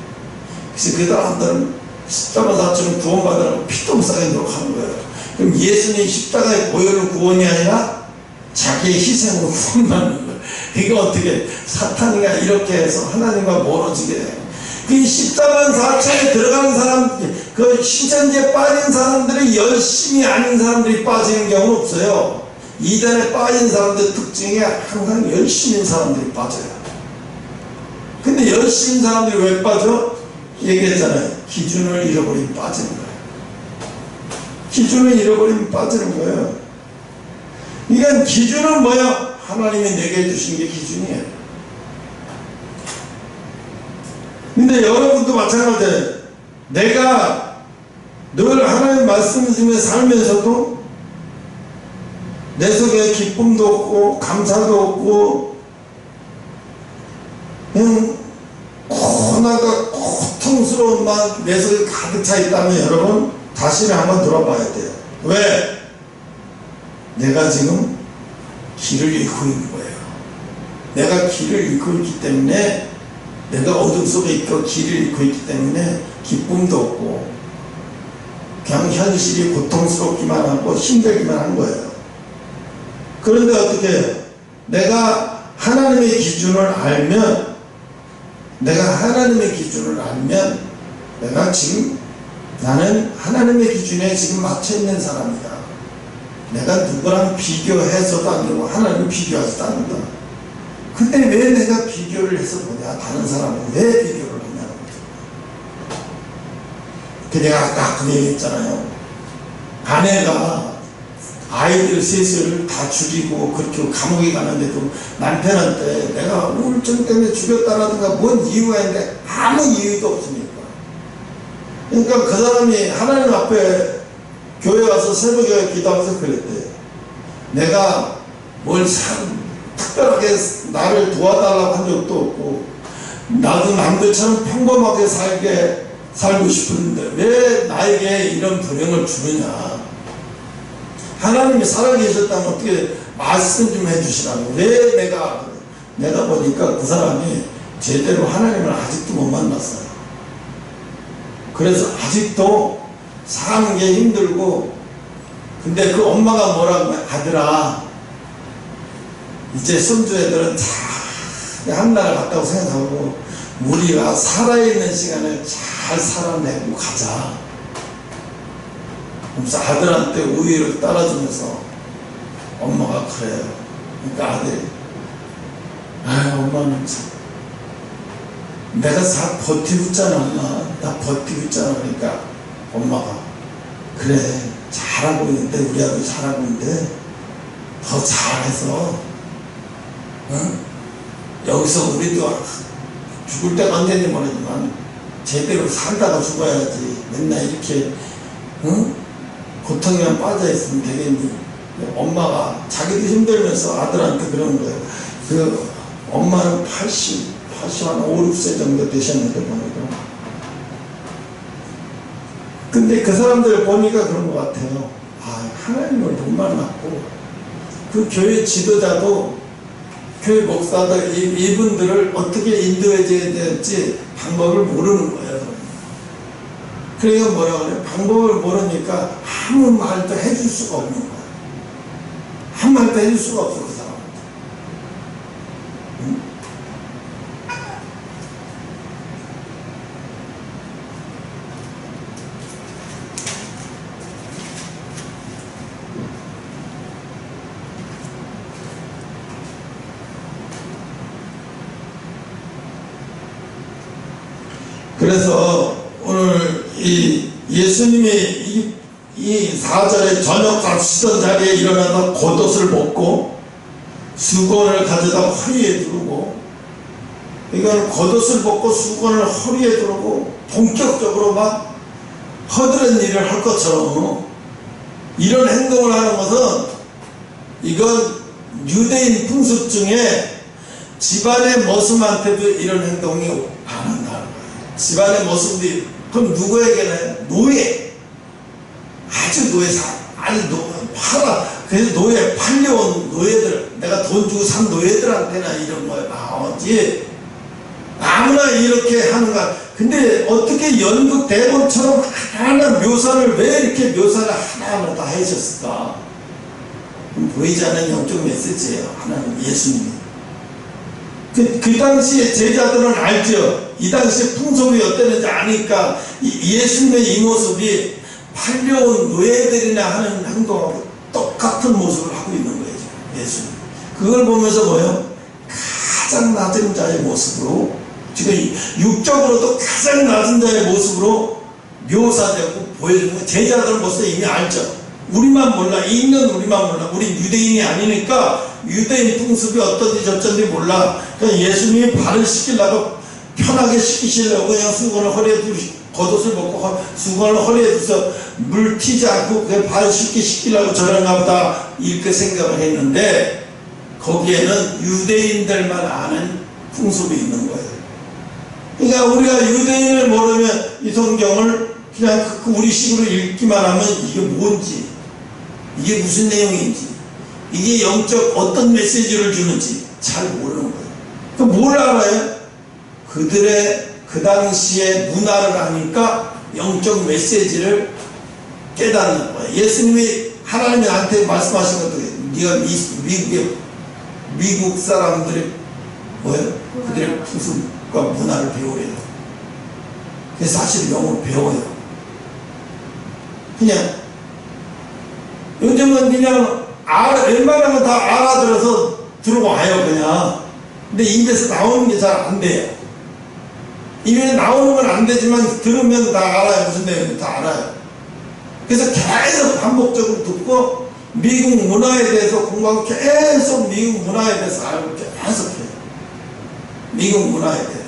그래서 그 사람들은 십자가 자체는 구원받으라고 피똥 싸게 노력하는 거예요. 그럼 예수님 십자가의 보혈은 구원이 아니라 자기의 희생으로 구원받는 거예요. 이거 어떻게 사탄이가 이렇게 해서 하나님과 멀어지게 돼요. 그 십자가 자체에 들어가는 사람, 그 신천지에 빠진 사람들이 열심히 아닌 사람들이 빠지는 경우는 없어요. 이단에 빠진 사람들 특징이 항상 열심인 사람들이 빠져요. 근데 열심인 사람들이 왜 빠져? 얘기했잖아요. 기준을 잃어버리면 빠지는 거예요. 기준을 잃어버리면 빠지는 거예요. 그러니까 기준은 뭐야? 하나님이 내게 주신 게 기준이에요. 근데 여러분도 마찬가지예요. 내가 늘 하나님 말씀 중에 살면서도 내 속에 기쁨도 없고 감사도 없고 그냥 고나가 고통스러운 마음 내 속에 가득 차 있다면 여러분 자신을 한번 돌아봐야 돼요. 왜? 내가 지금 길을 잃고 있는 거예요. 내가 길을 잃고 있기 때문에, 내가 어둠 속에 있고 길을 잃고 있기 때문에 기쁨도 없고 그냥 현실이 고통스럽기만 하고 힘들기만 한 거예요. 그런데 어떻게 해요? 내가 하나님의 기준을 알면, 내가 지금 나는 하나님의 기준에 지금 맞춰 있는 사람이다. 내가 누구랑 비교해서도 안 되고 하나님 비교하지도 않는다. 근데 왜 내가 비교를 해서 보냐? 다른 사람은 왜 비교를 하냐는 거죠. 그 내가 아까 그 얘기했잖아요. 아내가 아이들 셋을 다 죽이고 그렇게 감옥에 가는데도 남편한테 내가 우울증 때문에 죽였다라든가 뭔 이유가 있는데 아무 이유도 없으니까. 그러니까 그 사람이 하나님 앞에 교회 와서 새벽에 기도하면서 그랬대. 내가 뭘 특별하게 나를 도와달라고 한 적도 없고 나도 남들처럼 평범하게 살고 싶은데 왜 나에게 이런 불행을 주느냐. 하나님이 살아계셨다면 어떻게 말씀 좀 해주시라고. 왜 내가 보니까 그 사람이 제대로 하나님을 아직도 못 만났어요. 그래서 아직도 사는 게 힘들고, 근데 그 엄마가 뭐라고 해? 아들아, 이제 손주 애들은 다 한나라 갔다고 생각하고 우리가 살아있는 시간을 잘 살아내고 가자. 그래서 아들한테 우위를 따라주면서 엄마가 그래요. 그러니까 아들이 엄마는 참 내가 다 버티고 있잖아. 엄마 나 버티고 있잖아. 그러니까 엄마가 그래 잘하고 있는데 우리 아들 잘하고 있는데 더 잘해서 여기서 우리도 죽을 때가 언제인지 모르지만 제대로 살다가 죽어야지. 맨날 이렇게 고통에만 빠져있으면 되겠니? 엄마가 자기도 힘들면서 아들한테 그러는 거예요. 그 엄마는 80한 5, 6세 정도 되셨는데 보니까. 근데 그 사람들 보니까 그런 것 같아요. 하나님을 못 만났고 그 교회 지도자도 교회 목사들 이분들을 어떻게 인도해줘야 될지 방법을 모르는 거예요. 그러니까 뭐라 그래요? 방법을 모르니까 아무 말도 해줄 수가 없는 거야. 한 말도 해줄 수가 없어, 그 사람한테. 응? 그래서 오늘 이 예수님이 이 4절에 저녁 잡수던 자리에 일어나서 겉옷을 벗고 수건을 가져다 허리에 두르고, 이건 겉옷을 벗고 수건을 허리에 두르고 본격적으로 막 허드렛 일을 할 것처럼 이런 행동을 하는 것은 이건 유대인 풍습 중에 집안의 모습한테도 이런 행동이 안 한다는 거예요. 집안의 모습이 그럼 누구에게는 해요? 노예. 아주 노예사. 아니 그래서 노예 팔려온 노예들, 내가 돈 주고 산 노예들한테나 이런 거에 나오지. 아무나 이렇게 하는 거야. 근데 어떻게 연극 대본처럼 하나하나 묘사를 왜 이렇게 묘사를 하나하나 다 해주셨을까? 보이지 않는 영적 메시지예요. 하나님 예수님이. 그 당시에 제자들은 알죠. 이 당시에 풍속이 어땠는지 아니까 예수님의 이 모습이 팔려온 노예들이나 하는 행동하고 똑같은 모습을 하고 있는 거예요. 예수님. 그걸 보면서 뭐예요? 가장 낮은 자의 모습으로, 지금 육적으로도 가장 낮은 자의 모습으로 묘사되고 보여주는 거예요. 제자들은 벌써 이미 알죠. 우리만 몰라. 읽는 우리만 몰라. 우리 유대인이 아니니까 유대인 풍습이 어떤지 저쩐지 몰라. 그냥 예수님이 발을 씻기려고 편하게 씻기시려고 그냥 수건을 허리에 두시고 겉옷을 벗고 수건을 허리에 두서 물 튀지 않고 그 발 쉽게 씻기려고 저런가 보다 이렇게 생각을 했는데 거기에는 유대인들만 아는 풍습이 있는 거예요. 그러니까 우리가 유대인을 모르면 이 성경을 그냥 우리 식으로 읽기만 하면 이게 뭔지, 이게 무슨 내용인지, 이게 영적 어떤 메시지를 주는지 잘 모르는 거예요. 그럼 뭘 알아요? 그들의 그 당시의 문화를 아니까 영적 메시지를 깨닫는 거예요. 예수님이 하나님이 나한테 말씀하신 것도 네가 미국 사람들이 뭐예요? 그들의 풍습과 문화를 배우래요. 그래서 사실 영어를 배워요. 그냥 요즘은 그냥 웬만하면 다 알아들어서 들어와요 그냥. 근데 입에서 나오는 게 잘 안 돼요. 입에 나오는 건 안 되지만 들으면 다 알아요. 무슨 내용인지 다 알아요. 그래서 계속 반복적으로 듣고 미국 문화에 대해서 공부하고 계속 미국 문화에 대해서 알고 계속 해요. 미국 문화에 대해서.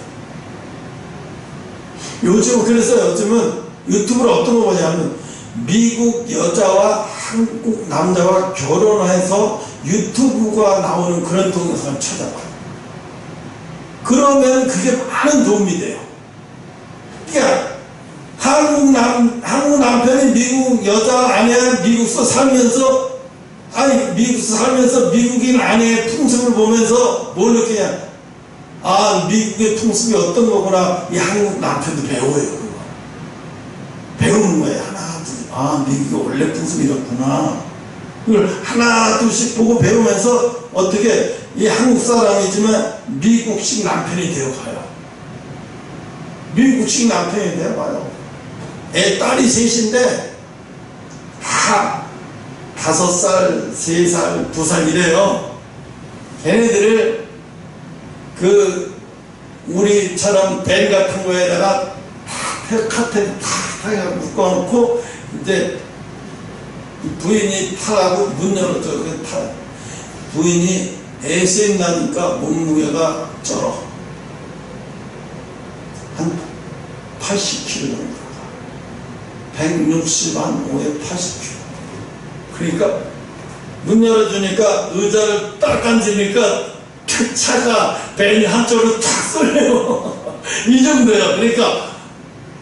요즘은 유튜브를 어떤 거 보냐면 미국 여자와 한국 남자와 결혼해서 유튜브가 나오는 그런 동영상을 찾아봐요. 그러면 그게 많은 도움이 돼요. 그러니까 한국 남편이 미국 여자 아내 미국서 살면서 미국인 아내의 풍습을 보면서 뭘 느끼냐? 아, 미국의 풍습이 어떤 거구나. 이 한국 남편도 배워요. 그거. 배우는 거예요. 하나 둘. 아, 미국의 원래 풍습이 이렇구나. 그걸 하나 둘씩 보고 배우면서 어떻게 이 한국 사람이지만 미국식 남편이 되어가요. 미국식 남편이 되어가요. 딸이 셋인데 다 5살, 3살, 2살 이래요. 걔네들을 우리처럼 밴 같은 거에다가 카트에 탁 묶어놓고 이제 부인이 타라고 문 열어줘. 부인이 애생 나니까 몸무게가 쩔어. 한 80kg 정도. 165에 80kg. 그러니까 문 열어주니까 의자를 딱 앉으니까 차가 벤이 한쪽으로 탁 쏠려요. 이 정도예요. 그러니까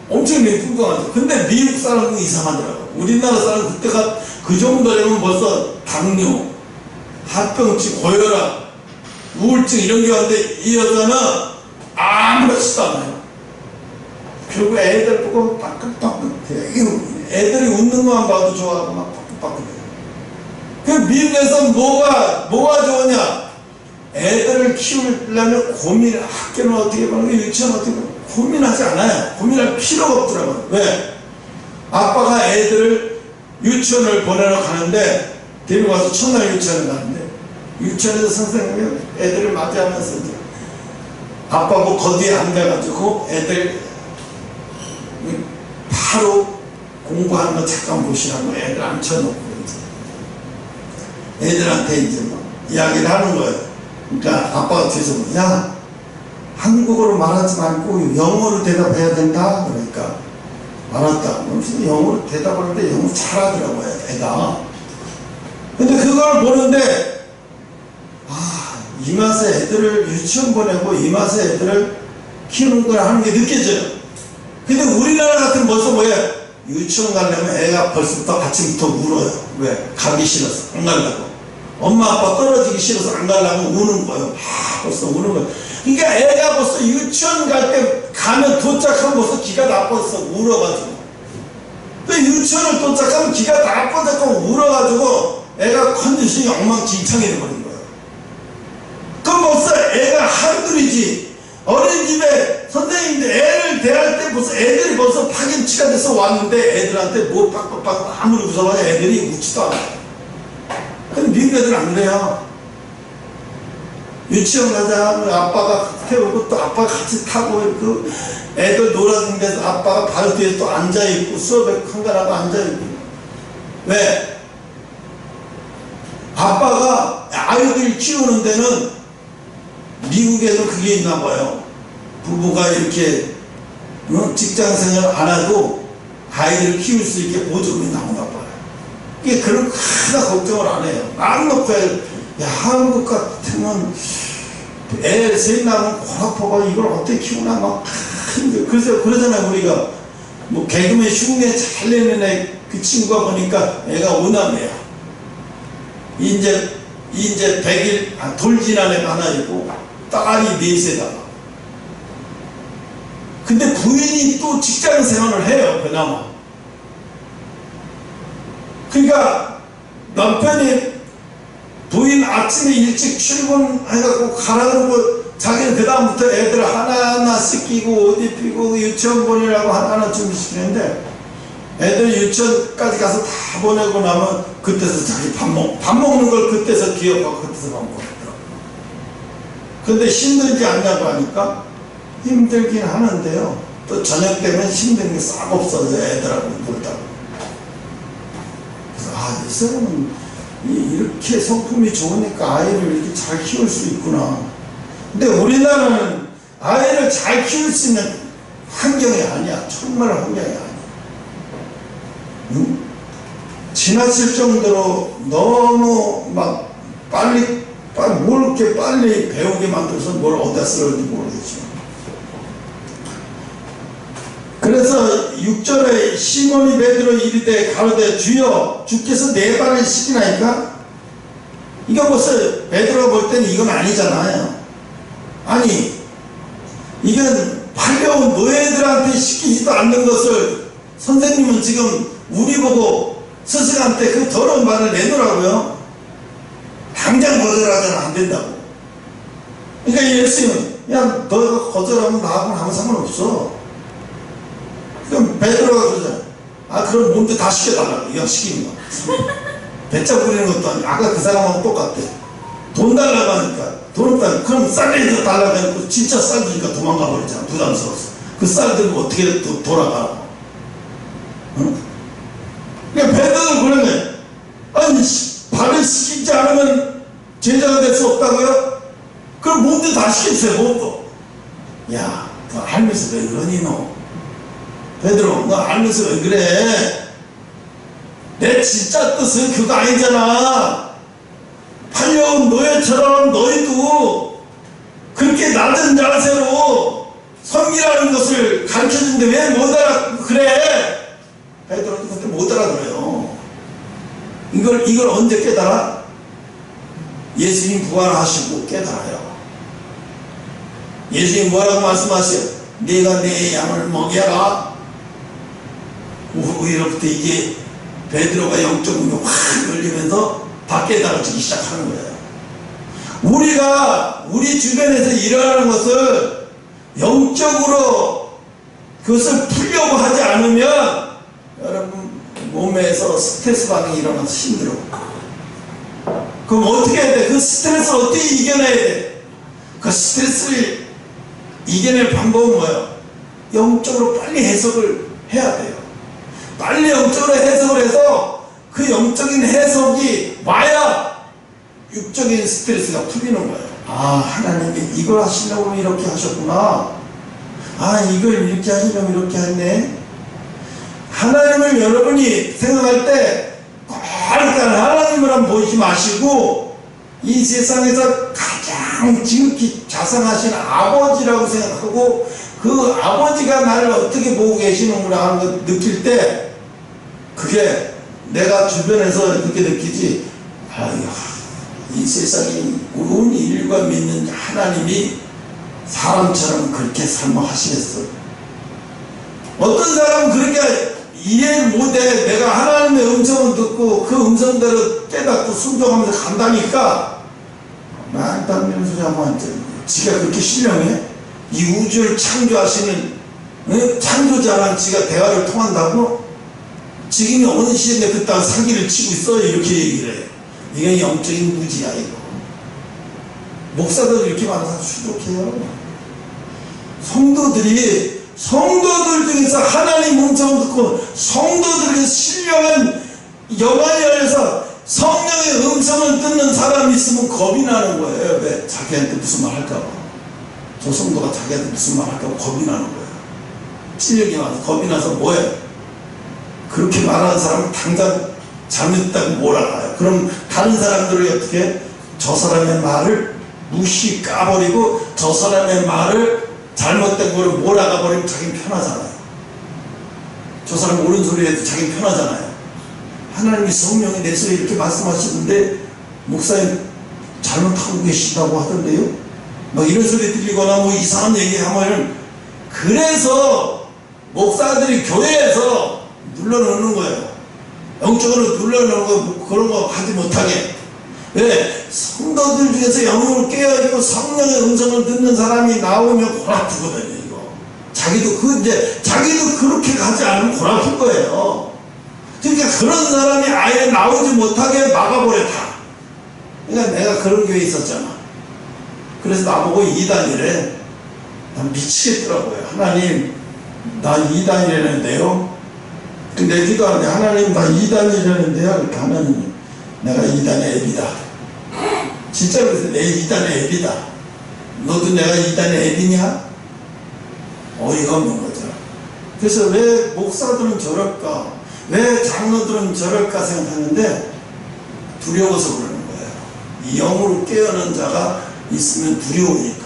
엄청 뚱뚱하죠. 근데 미국 사람은 이상하더라고. 우리나라 사람 그때가 그 정도라면 벌써 당뇨, 합병증, 고혈압, 우울증 이런 게 왔는데 이 여자는 아무렇지도 않아요. 결국 애들 보고 빠끗빠끗해요. 애들이 웃는 것만 봐도 좋아하고 막 빠끗빠끗해요. 그 미국에서 뭐가 좋으냐? 애들을 키우려면 학교는 어떻게 보는 유치원 어떻게 보는 고민하지 않아요. 고민할 필요가 없더라고요. 왜? 아빠가 애들을 유치원을 보내러 가는데 데리고 와서 첫날 유치원을 가는데 유치원에서 선생님이 애들을 맞이하면서 이제 아빠 뭐 거기에 앉아가지고 애들 바로 공부하는 거 잠깐 보시라고 애들 앉혀놓고 애들한테 이제 뭐 이야기를 하는 거예요. 그러니까 아빠가 뒤에서 야 한국어로 말하지 말고 영어로 대답해야 된다. 그러니까 알았다. 무슨 영어로 대답하는데 영어 잘하더라고요 애가. 근데 그걸 보는데 이 맛에 애들을 유치원 보내고 이 맛에 애들을 키우는 걸 하는 게 느껴져요. 근데 우리나라 같은 벌써 뭐야? 유치원 가려면 애가 벌써부터 아침부터 울어요. 왜? 가기 싫어서 안 가려고. 엄마 아빠 떨어지기 싫어서 안 가려고 우는 거예요. 벌써 우는 거예요. 그러니까 애가 벌써 유치원 갈 때 가면 도착하면 벌써 기가 나빠서 울어가지고, 또 유치원을 도착하면 기가 나빠서 울어가지고 애가 컨디션이 엉망진창이 돼버린 거예요. 그럼 벌써 애가 한둘이지. 어린이집에 선생님들 애를 대할 때 벌써 애들이 벌써 파김치가 돼서 왔는데 애들한테 뭐 빡빡빡 아무리 무서워야 애들이 묻지도 않아요. 근데 미국 애들은 안 그래요. 유치원 가자 하면 아빠가 태우고 또 아빠가 같이 타고 그 애들 놀아주는 데서 아빠가 발 뒤에 또 앉아있고 수업에 한가라고 앉아있고. 왜? 아빠가 아이들 키우는 데는 미국에도 그게 있나 봐요. 부부가 이렇게 직장생활 안 하고 아이들을 키울 수 있게 보조금이 나오나 봐요. 이게 그런 하나 걱정을 안 해요. 안 놓고 야, 한국 같으면 애 셋 낳으면 고라퍼가 이걸 어떻게 키우나 막 힘들어. 그래서 그러잖아요. 우리가 뭐 개그맨 흉내 잘 내는 애 그 친구가 보니까 애가 5남매야. 이제 100일 돌 지난 애가 하나 있고 딸이 4세다. 근데 부인이 또 직장 생활을 해요. 그나마. 그러니까 남편이 부인 아침에 일찍 출근해갖고 가라 그러고 자기는 그 다음부터 애들 하나하나 씻기고 옷 입히고 유치원 보내라고 하나하나 준비시키는데, 애들 유치원까지 가서 다 보내고 나면 그때서 자기 밥 먹는 걸 그때서 기억하고 그때서 밥 먹더라고. 근데 힘들지 않냐고 하니까 힘들긴 하는데요. 또 저녁 되면 힘든 게 싹 없어져요. 애들하고 놀다가. 그래서 이 사람은 이렇게 성품이 좋으니까 아이를 이렇게 잘 키울 수 있구나. 근데 우리나라는 아이를 잘 키울 수 있는 환경이 아니야. 정말 환경이 아니야. 응? 지나칠 정도로 너무 막 빨리 뭘 이렇게 빨리 배우게 만들어서 뭘 어디다 쓰는지 모르겠죠. 그래서 6절에 시몬이 베드로 이르되 가로되 주여 주께서 내 발을 씻기나이까? 이거 벌써 베드로가 볼 때는 이건 아니잖아요. 아니 이건 팔려온 노예들한테 시키지도 않는 것을 선생님은 지금 우리 보고 스승한테 그 더러운 말을 내놓으라고요. 당장 거절하자는 안 된다고. 그러니까 예수님은 야 너가 거절하면 나하고는 아무 상관없어. 그럼 베드로가 그러잖아. 그럼 몸도 다 시켜달라고. 이왕 시키는 거. 배짱 부리는 것도 아니고 아까 그 사람하고 똑같아. 돈 달라고 하니까 돈 없다. 그럼 쌀에서 달라고 해놓고 진짜 쌀 주니까 도망가 버리잖아. 부담스러워서. 그 쌀 들고 어떻게 돌아가라고. 응? 그러니까 베드로는 그러네. 아니 발을 시키지 않으면 제자가 될 수 없다고요? 그럼 몸도 다 시켜주세요. 몸도. 야 너 알면서 왜 그러니 너? 베드로 너 알면서 왜 그래? 내 진짜 뜻은 그거 아니잖아. 팔려온 노예처럼 너희도 그렇게 낮은 자세로 섬기라는 것을 가르쳐주는데 왜 못 알아? 그래. 베드로는 그때 못 알아들어요. 이걸 언제 깨달아? 예수님 부활하시고 깨달아요. 예수님 뭐라고 말씀하세요? 네가 내 양을 먹여라. 오후로부터 이게 베드로가 영적 눈이 확 열리면서 다 깨달아지기 시작하는 거예요. 우리가 우리 주변에서 일어나는 것을 영적으로 그것을 풀려고 하지 않으면 여러분 몸에서 스트레스 반응이 일어나서 힘들어. 그럼 어떻게 해야 돼? 그 스트레스를 어떻게 이겨내야 돼? 그 스트레스를 이겨낼 방법은 뭐예요? 영적으로 빨리 해석을 해야 돼요. 빨리 영적으로 해석을 해서 그 영적인 해석이 와야 육적인 스트레스가 풀리는 거예요. 하나님이 이걸 하시려고 이렇게 하셨구나. 이걸 이렇게 하시려고 이렇게 했네. 하나님을 여러분이 생각할 때 하나님을 한번 보지 마시고 이 세상에서 가장 지극히 자상하신 아버지라고 생각하고 그 아버지가 나를 어떻게 보고 계시는구나 하는 걸 느낄 때 그게 내가 주변에서 그렇게 느끼지. 아유, 이 세상에 온 인류가 믿는 하나님이 사람처럼 그렇게 삶하시겠어. 어떤 사람은 그렇게 이해를 못해. 내가 하나님의 음성을 듣고 그 음성대로 깨닫고 순종하면서 간다니까 말도 안 되는 소리 하면 안 돼. 지가 그렇게 신령해? 이 우주를 창조하시는 창조자랑 지가 대화를 통한다고? 지금이 어느 시대인데 그딴 사기를 치고 있어? 이렇게 얘기를 해. 이게 영적인 무지야 이거. 목사들도 이렇게 많아서 추적해요. 성도들 중에서 하나님 음성을 듣고 성도들에게 신령한 영안이 열려서 성령의 음성을 듣는 사람이 있으면 겁이 나는 거예요. 왜? 자기한테 무슨 말 할까봐. 저 성도가 자기한테 무슨 말 할까봐 겁이 나는 거예요. 실력이 많아서 겁이 나서 뭐해? 그렇게 말하는 사람은 당장 잘못했다고 몰아가요. 그럼 다른 사람들이 어떻게 저 사람의 말을 무시 까버리고 저 사람의 말을 잘못된 거를 몰아가 버리면 자기는 편하잖아요. 저 사람 옳은 소리 해도 자기는 편하잖아요. 하나님이 성령이 내 속에 이렇게 말씀하시는데 목사님 잘못하고 계시다고 하던데요? 막 이런 소리 들리거나 뭐 이상한 얘기하면 그래서 목사들이 교회에서 눌러놓는 거예요. 영적으로 눌러놓는 거 그런 거 하지 못하게. 왜? 성도들 중에서 영을 깨어있고 성령의 음성을 듣는 사람이 나오면 골아프거든요, 이거. 자기도 그렇게 가지 않으면 골아플 거예요. 그러니까 그런 사람이 아예 나오지 못하게 막아버렸다. 그러니까 내가 그런 교회에 있었잖아. 그래서 나보고 이단이래. 난 미치겠더라고요. 하나님, 나 이단이라는데요? 내 기도하는데 하나님 나 이단이라는데요? 이렇게 하면 내가 이단의 앱이다. 진짜로 그래서 내 이단의 앱이다. 너도 내가 이단의 앱이냐? 어이가 없는 거죠. 그래서 왜 목사들은 저럴까? 왜 장로들은 저럴까 생각하는데 두려워서 그러는 거예요. 이 영으로 깨어난 자가 있으면 두려우니까.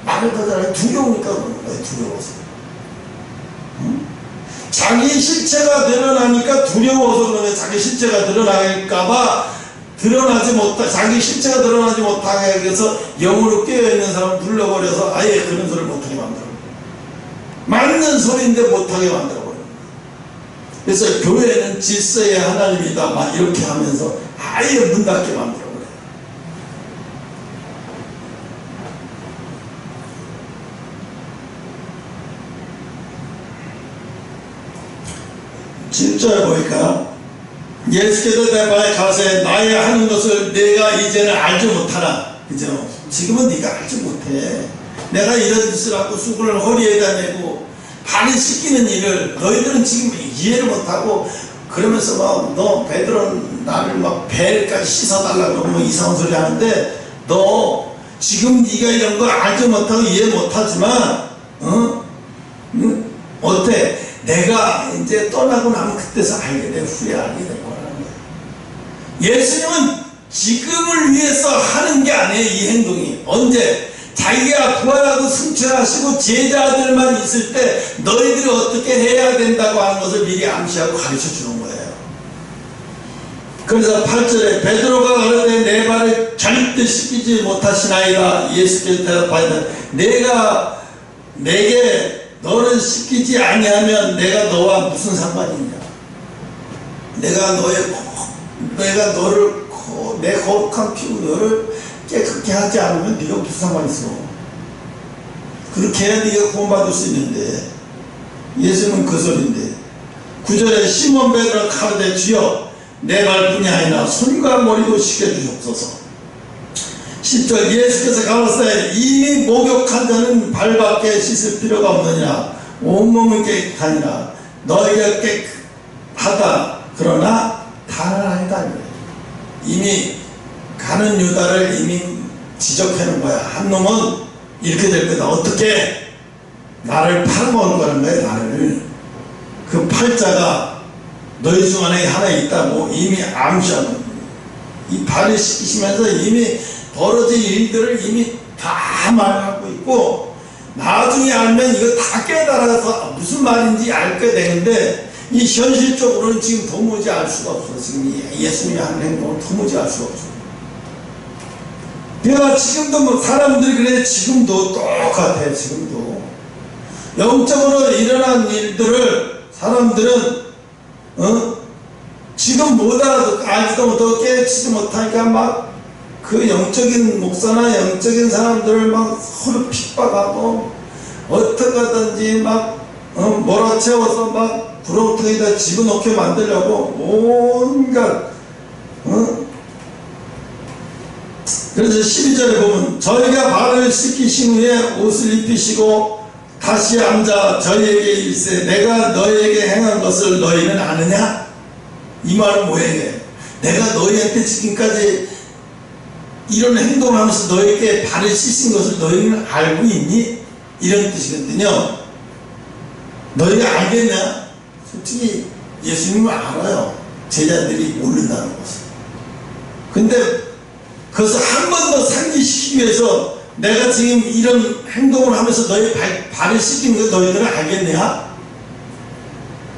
말을 더 잘해. 두려우니까 그러는 거예요. 두려워서. 응? 자기 실체가 드러나니까 두려워서 그러면 자기 실체가 드러날까봐 자기 실체가 드러나지 못하게 해서 영으로 깨어있는 사람을 눌러버려서 아예 그런 소리를 못하게 만들어버려요. 맞는 소리인데 못하게 만들어버려요. 그래서 교회는 질서의 하나님이다 막 이렇게 하면서 아예 문 닫게 만들어버려요. 진짜에 보니까 예수께서 내 발에 가세 나의 하는 것을 내가 이제는 알지 못하나. 그죠? 지금은 네가 알지 못해. 내가 이런 짓을 하고 수건을 허리에다 메고 발을 씻기는 일을 너희들은 지금 이해를 못하고 그러면서 막 너 베드로 나를 막 배까지 씻어달라고 그러고 이상한 소리 하는데 너 지금 네가 이런 거 알지 못하고 이해 못하지만 어때? 내가 이제 떠나고 나면 그때서 알게 돼. 후에 알게 될 거라는 거예요. 예수님은 지금을 위해서 하는 게 아니에요. 이 행동이. 언제? 자기가 부활하고 승천하시고 제자들만 있을 때 너희들이 어떻게 해야 된다고 하는 것을 미리 암시하고 가르쳐 주는 거예요. 그래서 8절에 베드로가 가로되 내 발을 절대 씻기지 못하시나이다. 예수께서 대답하시되 내게 너를 씻기지 아니하면 내가 너와 무슨 상관이냐. 내가 너를 내 거룩한 피로 너를 깨끗게 하지 않으면 네가 무슨 상관이 있어. 그렇게 해야 네가 구원받을 수 있는데. 예수는 그 소리인데 9절에 시몬 베드로가 가로되 주여 내 발뿐이 아니라 손과 머리도 씻겨주옵소서. 10절 예수께서 가로되 이미 목욕한 자는 발밖에 씻을 필요가 없느냐. 온몸은 깨끗하니라. 너희가 깨끗하다 그러나 다는 아니다. 이미 가는 유다를 이미 지적하는 거야. 한 놈은 이렇게 될 거다. 어떻게? 나를 팔아먹을 거란 거야. 나를. 그 팔자가 너희 중 안에 하나 있다고 이미 암시하는 거야. 이 발을 시키시면서 이미 벌어질 일들을 이미 다 말하고 있고, 나중에 알면 이거 다 깨달아서 무슨 말인지 알게 되는데, 이 현실적으로는 지금 도무지 알 수가 없어. 지금 예수님이 하는 행동을 도무지 알 수가 없어. 그러니까 지금도 뭐 사람들이 그래, 지금도 똑같아. 지금도 영적으로 일어난 일들을 사람들은 지금 못 알아듣고 알지도 못하고 깨치지 못하니까 막 그 영적인 목사나 영적인 사람들을 막 서로 핍박하고 어떻게 하든지 막 몰아채워서 막 구렁텅이에다 집어넣게 만들려고 온갖 그래서 12절에 보면 저희가 발을 씻기신 후에 옷을 입히시고 다시 앉아 저희에게 일세 내가 너희에게 행한 것을 너희는 아느냐? 이 말은 뭐예요? 내가 너희한테 지금까지 이런 행동을 하면서 너희에게 발을 씻은 것을 너희는 알고 있니? 이런 뜻이거든요. 너희가 알겠냐? 솔직히 예수님은 알아요. 제자들이 모른다는 것을. 근데 그것을 한 번 더 상기시키기 위해서 내가 지금 이런 행동을 하면서 너희 발을 씻긴 거 너희들은 알겠냐?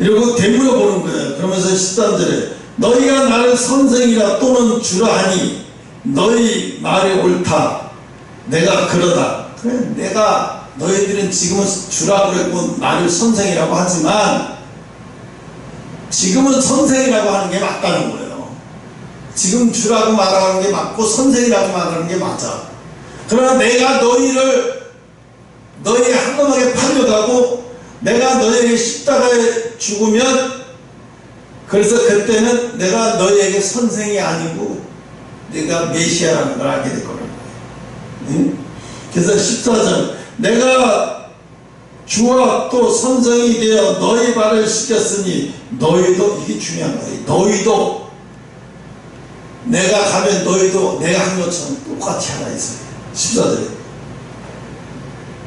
이러고 되물어 보는 거예요. 그러면서 13절에 너희가 나를 선생이라 또는 주라 하니 너희 말이 옳다. 내가 그러다. 그래, 내가 너희들은 지금은 주라고 그랬고 나를 선생이라고 하지만 지금은 선생이라고 하는 게 맞다는 거예요. 지금 주라고 말하는 게 맞고 선생이라고 말하는 게 맞아. 그러나 내가 너희를 너희 한가하게 팔려가고 내가 너희에게 십자가에 죽으면 그래서 그때는 내가 너희에게 선생이 아니고 내가 메시아라는 걸 알게 될 거라는 거예요. 응? 그래서 14절 내가 주와 또 선생이 되어 너희 발을 씻겼으니 너희도 이게 중요한 거예요. 너희도 내가 가면 너희도 내가 한 것처럼 똑같이 하라 했어요. 14절에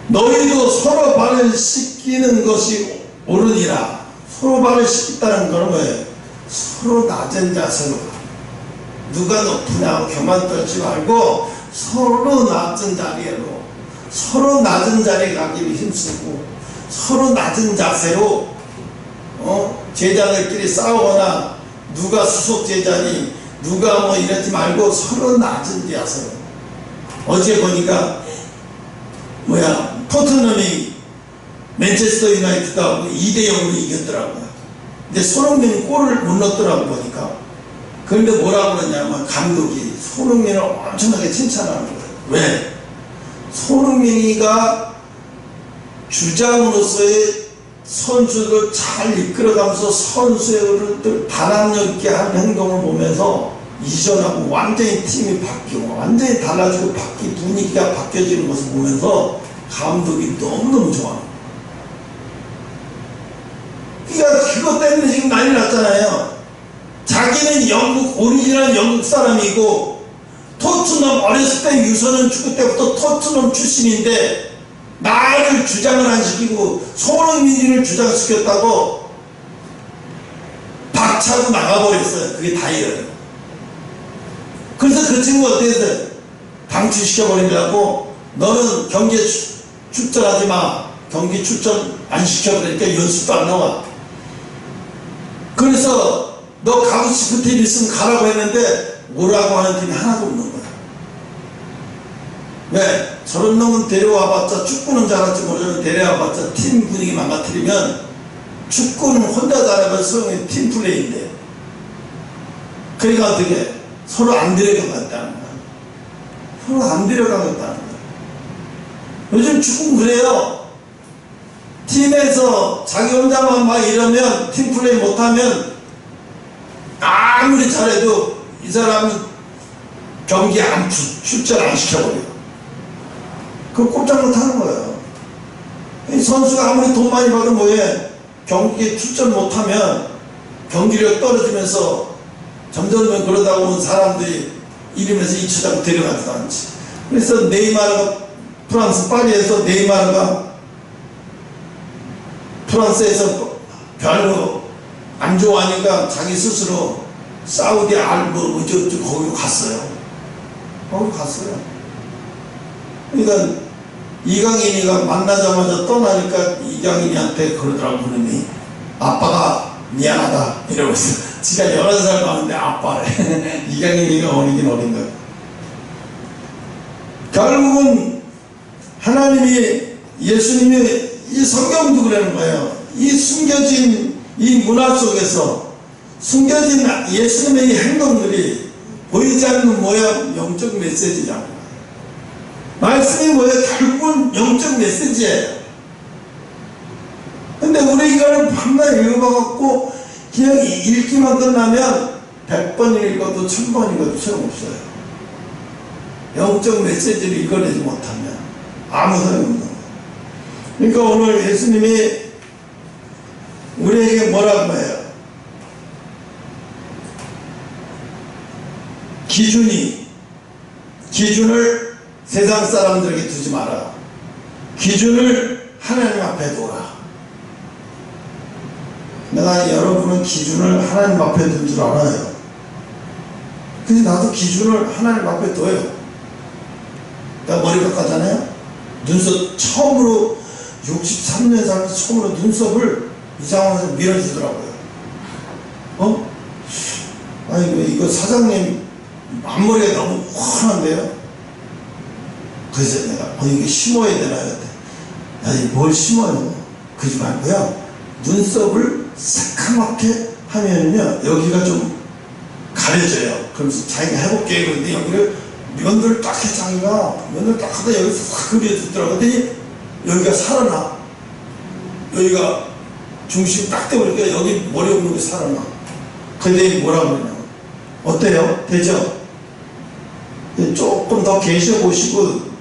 너희도 서로 발을 씻기는 것이 옳으니라. 서로 발을 씻겠다는 것은 뭐예요? 서로 낮은 자세로 누가 높으냐고 교만 떨지 말고 서로 낮은 자리로 서로 낮은 자리에 가기를 힘쓰고 서로 낮은 자세로 제자들끼리 싸우거나 누가 수석 제자니 누가 뭐 이러지 말고 서로 낮은 자세로. 어제 보니까 토트넘이 맨체스터 유나이티드하고 2대0으로 이겼더라고요. 근데 손흥민이 골을 못 넣었더라고 보니까. 그런데 뭐라고 그러냐면 감독이 손흥민을 엄청나게 칭찬하는 거예요. 왜? 손흥민이가 주장으로서의 선수를 잘 이끌어가면서 선수를 단합력 있게 하는 행동을 보면서 이전하고 완전히 팀이 바뀌고 완전히 달라지고 분위기가 바뀌어지는 것을 보면서 감독이 너무너무 좋아합니다. 그러니까 그것 때문에 지금 난리 났잖아요. 자기는 영국 오리지널 영국 사람이고 토트넘 어렸을 때 유소년 축구 때부터 토트넘 출신인데 나를 주장을 안 시키고 손흥민을 주장시켰다고 박차고 나가버렸어요. 그게 다예요. 그래서 그 친구가 어떻게 했어요? 방출시켜버리려고 너는 경기에 출전하지 마. 경기 출전 안 시켜버리니까 연습도 안 나와. 그래서 너 가고 싶은 팀 있으면 가라고 했는데 오라고 하는 팀이 하나도 없는 거야. 왜? 저런 놈은 데려와봤자 축구는 잘할지 모르지만 데려와봤자 팀 분위기 망가뜨리면 축구는 혼자 잘하면 소용이 팀 플레이인데 그러니까 어떻게 서로 안 데려가겠다는 거야. 서로 안 데려가겠다는 거야. 요즘 축구는 그래요. 팀에서 자기 혼자만 막 이러면 팀 플레이 못하면 아무리 잘해도 이 사람은 경기 안 출전 안 시켜버려. 그거 꼼짝 못하는 거예요. 이 선수가 아무리 돈 많이 받으면 뭐해? 경기에 출전 못하면 경기력 떨어지면서 점점 그러다 보면 사람들이 이러면서 잊혀자고 데려가지도 않지. 그래서 네이마르가 프랑스 파리에서 네이마르가 프랑스에서 별로 안 좋아하니까 자기 스스로 사우디 알고 어쩌고 거기로 갔어요. 거기로 갔어요. 그러니까 이강인이가 만나자마자 떠나니까 이강인이한테 그러더라고. 그러니 아빠가 미안하다 이러면서 지가 11살 많은데 아빠래. 이강인이가 어리긴 어린 거야. 결국은 하나님이, 예수님이 이 성경도 그러는 거예요. 이 숨겨진 이 문화 속에서 숨겨진 예수님의 이 행동들이 보이지 않는 뭐야? 영적 메시지잖아. 말씀이 뭐야? 결국은 영적 메시지예요. 근데 우리 이거를 밤낮 읽어갖고 그냥 읽기만 끝나면 100번 읽어도 1000번 읽어도 소용없어요. 영적 메시지를 읽어내지 못하면 아무 소용없는 거예요. 그러니까 오늘 예수님이 우리에게 뭐라고 해요? 기준을 세상 사람들에게 두지 마라. 기준을 하나님 앞에 둬라. 내가 여러분은 기준을 하나님 앞에 둔 줄 알아요. 그래서 나도 기준을 하나님 앞에 둬요. 내가 머리 깎았잖아요. 눈썹 처음으로 63년 살면서 처음으로 눈썹을 이 상황에서 밀어주더라고요. 아이고 이거 사장님 앞머리가 너무 훤한데요. 그래서 내가 이게 심어야 되나요? 아니 뭘 심어요? 그러지 말고요. 눈썹을 새까맣게 하면요 여기가 좀 가려져요. 그러면서 자기가 해볼게. 그런데 여기를 면도를 딱 해. 자기가 면도를 딱 하다 여기서 싹 그려주더라고요. 그랬더니 여기가 살아나. 여기가 중심 딱 떼버리니까 여기 머리 없는 게 살아나. 근데 뭐라 그러냐. 어때요? 되죠? 조금 더 계셔보시고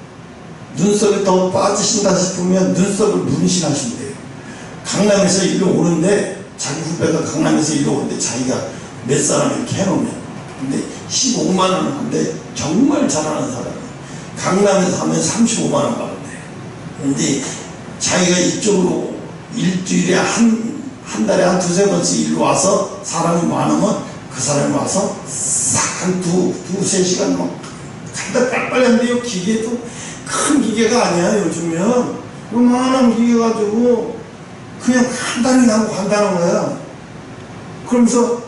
눈썹이 더 빠지신다 싶으면 눈썹을 문신하시면 돼요. 강남에서 일로 오는데 자기 후배가 강남에서 일로 오는데 자기가 몇 사람 이렇게 해놓으면 근데 15만 원 하는데 정말 잘하는 사람이에요. 강남에서 하면 35만 원 받는데 근데 자기가 이쪽으로 일주일에 한 달에 한 두세 번씩 일로 와서 사람이 많으면 그 사람이 와서 싹 한 두세 시간 막 간다 빨리빨리 한대요. 기계도 큰 기계가 아니야. 요즘은 요만한 기계 가지고 그냥 간단히 하고 간다는 거야. 그러면서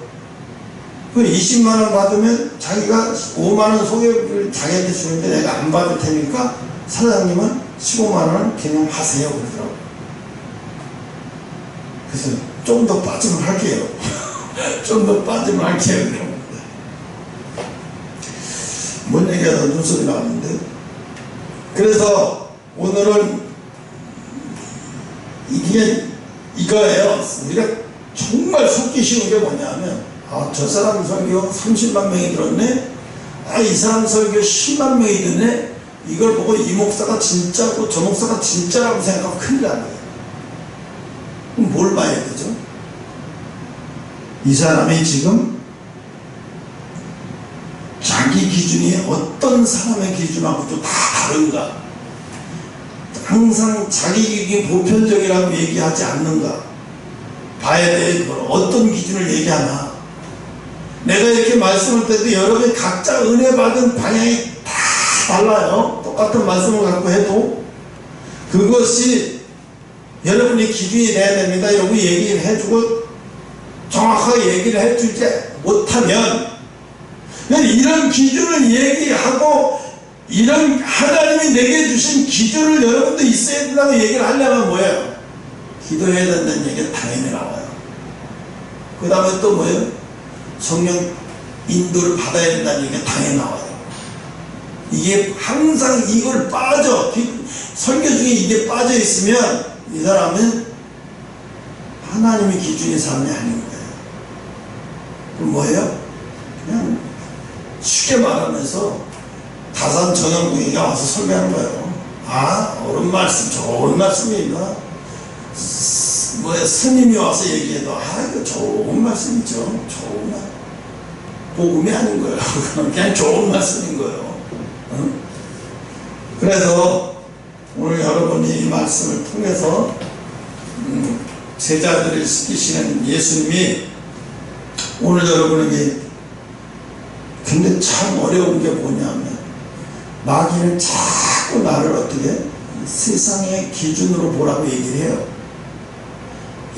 그 20만원 받으면 자기가 5만원 소개를 자기한테 주는데 내가 안 받을 테니까 사장님은 15만원 그냥 하세요 그러더라고. 그래서 좀 더 빠지면 할게요. 좀 더 빠지면 할게요. 뭔 얘기하다 눈썹이 나왔는데. 그래서 오늘은 이게 이거예요. 우리가 정말 속기 쉬운 게 뭐냐면 저 사람 설교 30만 명이 들었네. 이 사람 설교 10만 명이 듣네. 이걸 보고 이 목사가 진짜고 저 목사가 진짜라고 생각하면 큰일 나는 거예요. 그럼 뭘 봐야 되죠? 이 사람이 지금 자기 기준이 어떤 사람의 기준하고도 다 다른가? 항상 자기 기준이 보편적이라고 얘기하지 않는가? 봐야 돼. 어떤 기준을 얘기하나? 내가 이렇게 말씀할 때도 여러분이 각자 은혜 받은 방향이 다 달라요. 똑같은 말씀을 갖고 해도 그것이 여러분이 기준이 돼야 됩니다. 이러고 얘기를 해주고 정확하게 얘기를 해주지 못하면 이런 기준을 얘기하고 이런 하나님이 내게 주신 기준을 여러분도 있어야 된다고 얘기를 하려면 뭐예요? 기도해야 된다는 얘기가 당연히 나와요. 그 다음에 또 뭐예요? 성령 인도를 받아야 된다는 얘기가 당연히 나와요. 이게 항상 이걸 설교 중에 이게 빠져 있으면 이 사람은 하나님의 기준의 사람이 아닌 거예요. 그럼 뭐예요? 그냥 쉽게 말하면서 다산 정영국이가 와서 설교하는 거예요. 옳은 말씀, 좋은 말씀입니다. 스님이 와서 얘기해도 이거 좋은 말씀이죠. 좋은 말. 복음이 아닌 거예요. 그냥 좋은 말씀인 거예요. 응? 그래서 오늘 여러분이 이 말씀을 통해서 제자들을 시키시는 예수님이 오늘 여러분에게 근데 참 어려운 게 뭐냐면 마귀는 자꾸 나를 어떻게 세상의 기준으로 보라고 얘기를 해요.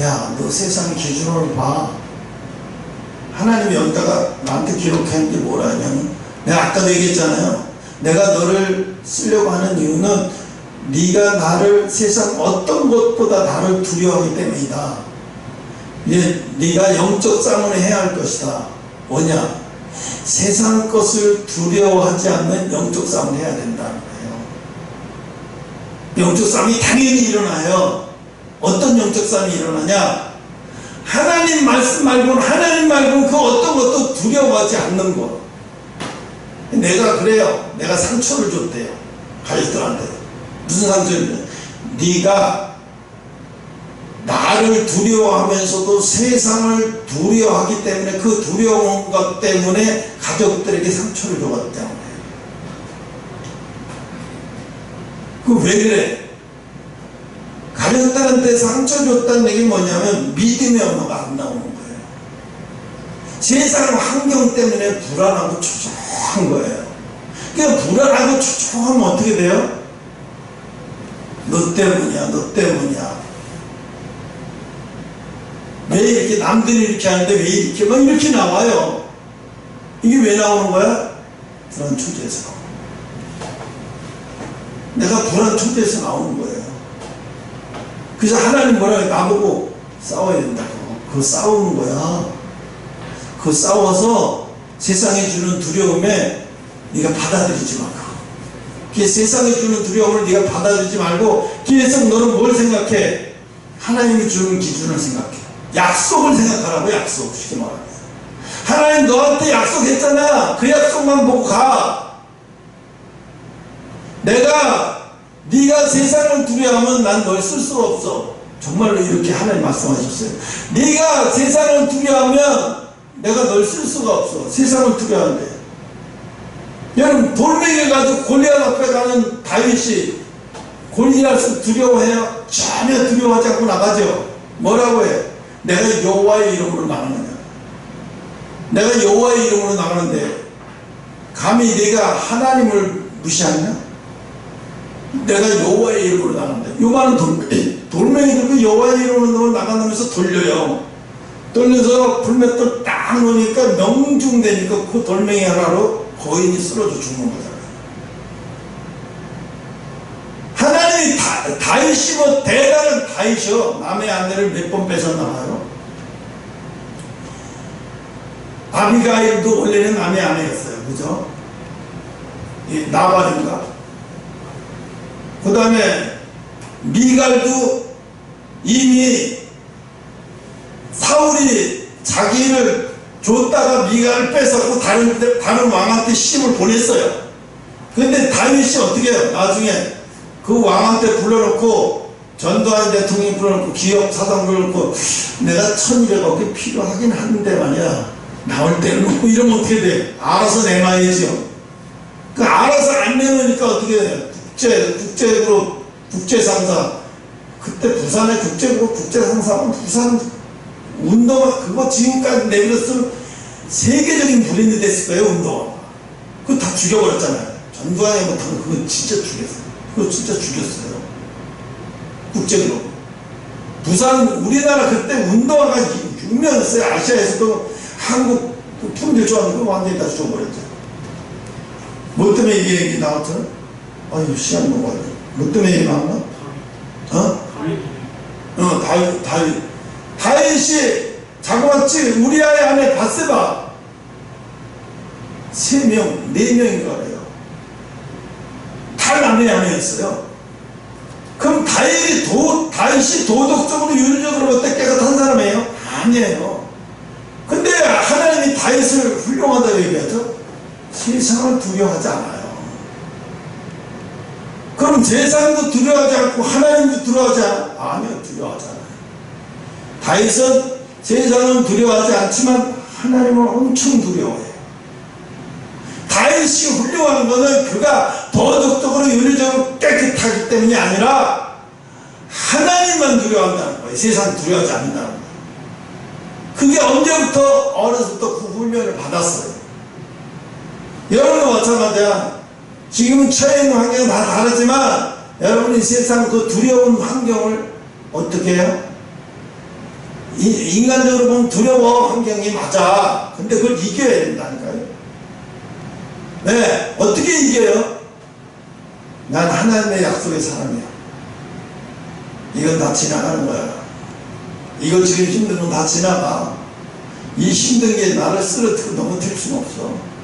야, 너 세상의 기준으로 봐. 하나님이 여기다가 나한테 기록한 게 뭐라 하냐면, 내가 아까도 얘기했잖아요. 내가 너를 쓰려고 하는 이유는 네가 나를 세상 어떤 것보다 나를 두려워하기 때문이다. 네가 영적 싸움을 해야 할 것이다. 뭐냐? 세상 것을 두려워하지 않는 영적 싸움을 해야 된다는 거예요. 영적 싸움이 당연히 일어나요. 어떤 영적 싸움이 일어나냐? 하나님 말씀 말고는, 하나님 말고는 그 어떤 것도 두려워하지 않는 것. 내가 그래요. 내가 상처를 줬대요. 가족들한테. 무슨 상처냐면, 네가 나를 두려워하면서도 세상을 두려워하기 때문에 그 두려운 것 때문에 가족들에게 상처를 줬기 때문에. 그 왜 그래? 가족들한테 상처 줬다는 얘기 뭐냐면 믿음의 언어가 안 나오는 거예요. 세상 환경 때문에 불안하고 초조한 거예요. 그러니까 불안하고 초조하면 어떻게 돼요? 너 때문이야, 너 때문이야. 왜 이렇게 남들이 이렇게 하는데 왜 이렇게 막 이렇게 나와요. 이게 왜 나오는 거야? 불안 초조해서. 내가 불안 초조해서 나오는 거예요. 그래서 하나님 뭐라 해? 나보고 싸워야 된다고. 그거 싸우는 거야. 그거 싸워서 세상에 주는 두려움에 네가 받아들이지 마. 그 세상에 주는 두려움을 네가 받아들이지 말고, 계속 너는 뭘 생각해? 하나님이 주는 기준을 생각해. 약속을 생각하라고. 약속. 쉽게 말하면 하나님 너한테 약속했잖아. 그 약속만 보고 가. 네가 세상을 두려워하면 난 널 쓸 수가 없어. 정말로 이렇게 하나님 말씀하셨어요. 네가 세상을 두려워하면 내가 널 쓸 수가 없어. 세상을 두려워하는데. 여러분, 돌멩이 가지고 골리앗 앞에 가는 다윗이 골리앗을 두려워해요? 전혀 두려워하지 않고 나가죠. 뭐라고 해? 내가 여호와의 이름으로 나가느냐. 내가 여호와의 이름으로 나가는데 감히 네가 하나님을 무시하냐? 내가 여호와의 이름으로 나가는데, 요만한 돌멩이 들고 여호와의 이름으로 나가면서 돌려요. 돌려서 불맷돌 딱 놓으니까 명중되니까 그 돌멩이 하나로 거인이 쓰러져 죽는 거잖아요. 하나님이 다윗이 뭐 대단한 다윗이요. 남의 아내를 몇 번 뺏어나가요. 아비가일도 원래는 남의 아내였어요. 그죠? 나발인가? 그 다음에 미갈도 이미 사울이 자기를 줬다가 미갈을 뺏었고 다른 왕한테 시집을 보냈어요. 근데 다윗이 어떻게 해요? 나중에 그 왕한테 불러놓고, 전두환 대통령이 불러놓고, 기업 사장 불러놓고, 내가 1200억이 필요하긴 한데 말이야, 나올 때는 없고, 이러면 어떻게 돼? 알아서 내놔야죠. 그 알아서 안 내놓으니까 어떻게 돼? 국제그룹, 국제상사. 그때 부산의 국제그룹, 국제상사는 부산 운동화, 그거 지금까지 내밀었으면 세계적인 브랜드 됐을 거예요, 운동화. 그거 다 죽여버렸잖아요. 전두환이 못하면 그거 진짜 죽였어요. 그거 진짜 죽였어요. 국제그룹. 부산, 우리나라 그때 운동화가 유명했어요. 아시아에서도 한국 품질 좋아하는 거 완전히 다 죽어버렸죠. 뭐 때문에 이게 얘기 나왔죠? 아유, 시간이 너무 많네. 뭐 때문에 얘기 나왔나? 다윗이 자그마치 우리아의 아내 바세바 3명, 4명인가 그래요. 다 남의 아내였어요. 그럼 다윗이 도덕적으로 윤리적으로 어떻게 깨끗한 사람이에요? 아니에요. 근데 하나님이 다윗을 훌륭하다고 얘기하죠? 세상을 두려워하지 않아요. 그럼 세상도 두려워하지 않고 하나님도 두려워하지 않아요? 아니요, 두려워하지 않아요. 다윗은 세상은 두려워하지 않지만 하나님을 엄청 두려워해요. 다윗이 훌륭한 것은 그가 도덕적으로 윤리적으로 깨끗하기 때문이 아니라 하나님만 두려워한다는 거예요. 세상 두려워하지 않는다는 거예요. 그게 언제부터? 어려서부터 그 훈련을 받았어요. 여러분도 마찬가지야. 지금은 처해 있는 환경은 다 다르지만 여러분이 세상 그 두려운 환경을 어떻게 해요? 인간적으로 보면 두려워 환경이 맞아. 근데 그걸 이겨야 된다니까요. 네, 어떻게 이겨요? 난 하나님의 약속의 사람이야. 이건 다 지나가는 거야. 이거 지금 힘든 건 다 지나가. 이 힘든 게 나를 쓰러뜨리고 넘어뜨릴 수는 없어.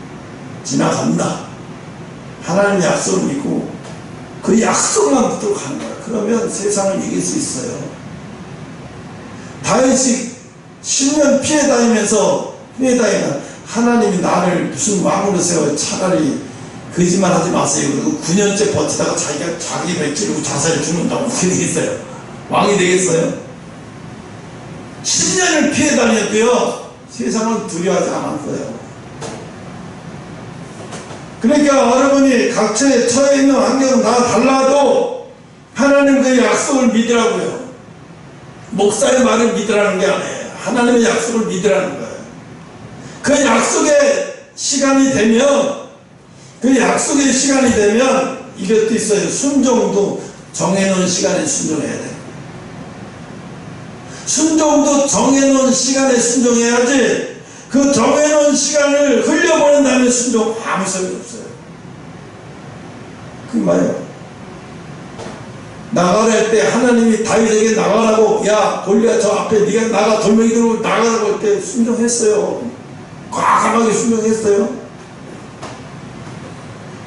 지나간다. 하나님의 약속을 믿고 그 약속만 붙들고 가는 거야. 그러면 세상을 이길 수 있어요. 다윗이 10년 피해 다니면서 하나님이 나를 무슨 왕으로 세워 차라리 거짓말 하지 마세요. 그리고 9년째 버티다가 자기가 자기 배 찌르고 자살해 죽는다고 어떻게 되겠어요? 왕이 되겠어요? 10년을 피해 다녔고요. 세상을 두려워하지 않았어요. 그러니까 여러분이 각처에 처해 있는 환경은 다 달라도 하나님 그 약속을 믿으라고요. 목사의 말을 믿으라는 게 아니에요. 하나님의 약속을 믿으라는 거예요. 그 약속의 시간이 되면 이것도 있어요. 순종도 정해놓은 시간에 순종해야 돼요. 순종도 정해놓은 시간에 순종해야지 그 정해놓은 시간을 흘려보낸 다음에 순종 아무 소용이 없어요. 그게 뭐예요? 나가라 할 때 하나님이 다윗에게 나가라고, 야 골리앗 저 앞에 네가 나가, 돌멩이 들고 나가라고 할 때 순종했어요. 과감하게 순종했어요.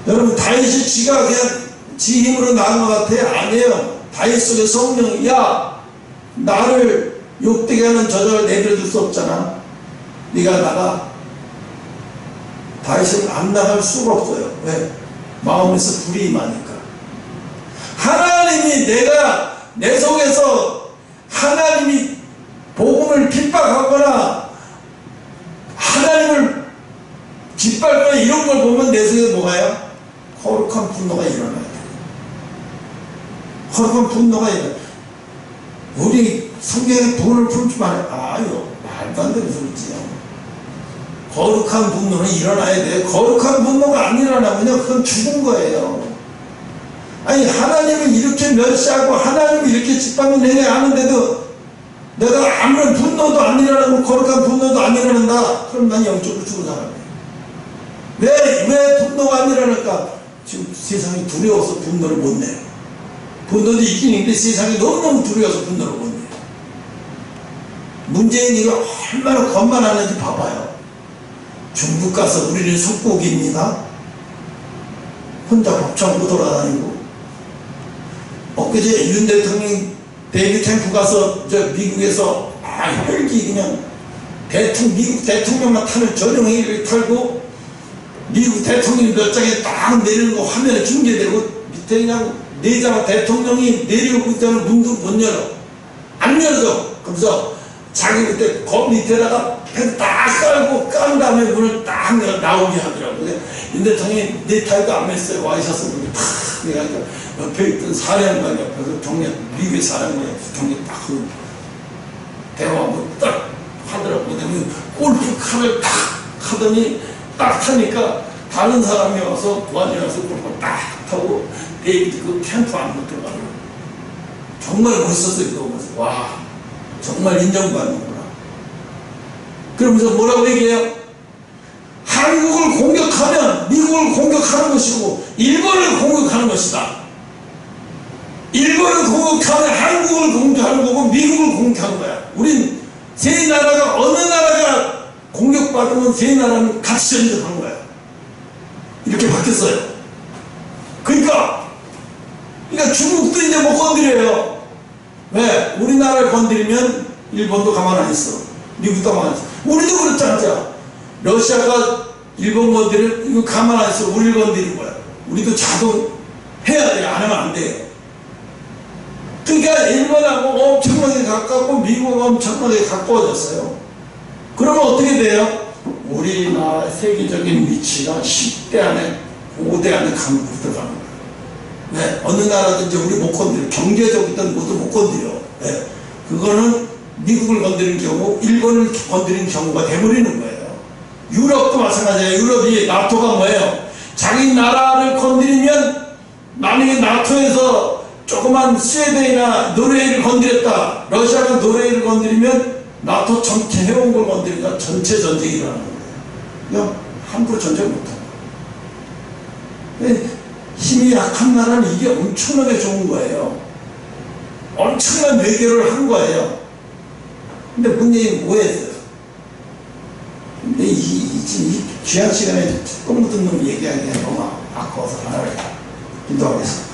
여러분 다윗이 지가 그냥 지 힘으로 나간 것 같아요? 아니에요. 다윗 속에 성령이, 야 나를 욕되게 하는 저절을 내버려둘 수 없잖아. 네가 나가. 다윗은 안 나갈 수가 없어요. 왜? 마음에서 불이 임하니까. 하나님이 내가 내 속에서 하나님이 복음을 핍박하거나 하나님을 짓밟거나 이런 걸 보면 내 속에 뭐가요? 거룩한 분노가 일어나야 돼요. 거룩한 분노가 일어나요. 우리 성경에 분을 풀지 말아요. 아유, 말도 안 되는 소리지요. 거룩한 분노는 일어나야 돼요. 거룩한 분노가 안 일어나면요, 그건 죽은 거예요. 아니, 하나님을 이렇게 멸시하고 하나님을 이렇게 짓밟는 내가 아는데도 내가 아무런 분노도 안 일어나고 거룩한 분노도 안 일어난다. 그럼 난 영적으로 죽은 사람이에요. 왜 분노가 안 일어날까? 지금 세상이 두려워서 분노를 못 내요. 분노도 있긴 있는데 세상이 너무너무 두려워서 분노를 못 내요. 문재인이 이거 얼마나 건만하는지 봐봐요. 중국 가서 우리는 속국입니다. 혼자 복잡하고 돌아다니고. 엊그제 윤 대통령이 대기 캠프 가서 저 미국에서 헬기 그냥 미국 대통령만 타는 전용 헬기를 탈고 미국 대통령이 몇 장에 딱 내리는 거 화면에 중계되고 밑에 그냥 내자마 대통령이 내려오고 있다는 문도 못 열어. 안 열어줘. 그래서 자기 그때 겁 밑에다가 펜 딱 깔고 깐 다음에 문을 딱 나오게 하더라고. 윤 대통령이 내 타이도 안 맸어요. 와이셔츠 문이 탁 내가지고 옆에 있던 사령관 옆에서 경례, 미국의 사령관 옆에서 경례 딱 대화하고 딱 하더라고. 그다음에 골프카를 딱 하더니 딱 타니까 다른 사람이 와서 도안이 와서 골프를 딱 타고 데이비드 그 캠프 안으로 들어가더라고. 정말 멋있었어요. 그거 보면서. 와, 정말 인정받는구나. 그러면서 뭐라고 얘기해요? 한국을 공격하면 미국을 공격하는 것이고 일본을 공격하는 것이다. 일본을 공격하면 한국을 공격하는 거고 미국을 공격하는 거야. 우린 세 나라가 어느 나라가 공격받으면 세 나라는 같이 전쟁하는 거야. 이렇게 바뀌었어요. 그러니까 중국도 이제 못 건드려요. 왜? 우리나라를 건드리면 일본도 가만 안 있어. 미국도 가만 안 있어. 우리도 그렇지 않죠. 러시아가 일본 건드리면 이거 가만 안 있어. 우리를 건드리는 거야. 우리도 자동 해야 돼. 안 하면 안 돼요. 그러니까 일본하고 엄청나게 가깝고 미국하고 엄청나게 가까워졌어요. 그러면 어떻게 돼요? 우리나라 세계적인 위치가 10대 안에 5대 안에 강국으로 들어가는 거예요. 네, 어느 나라든지 우리 못 건드려. 경제적이든 모두 못 건드려. 네, 그거는 미국을 건드리는 경우 일본을 건드리는 경우가 돼버리는 거예요. 유럽도 마찬가지예요. 유럽이 나토가 뭐예요? 자기 나라를 건드리면 만약에 나토에서 조그만 스웨덴이나 노르웨이를 건드렸다. 러시아가 노르웨이를 건드리면 나토 전체 해원국을 건드리니까 전체 전쟁이 일어나는 거예요. 그냥 함부로 전쟁 못하고. 힘이 약한 나라는 이게 엄청나게 좋은 거예요. 엄청난 외교를 한 거예요. 근데 문재인이 뭐 했어요? 근데 이 귀한 시간에 똥 묻은 놈 얘기하기가 너무 아까워서 하나를 기도하겠습니다.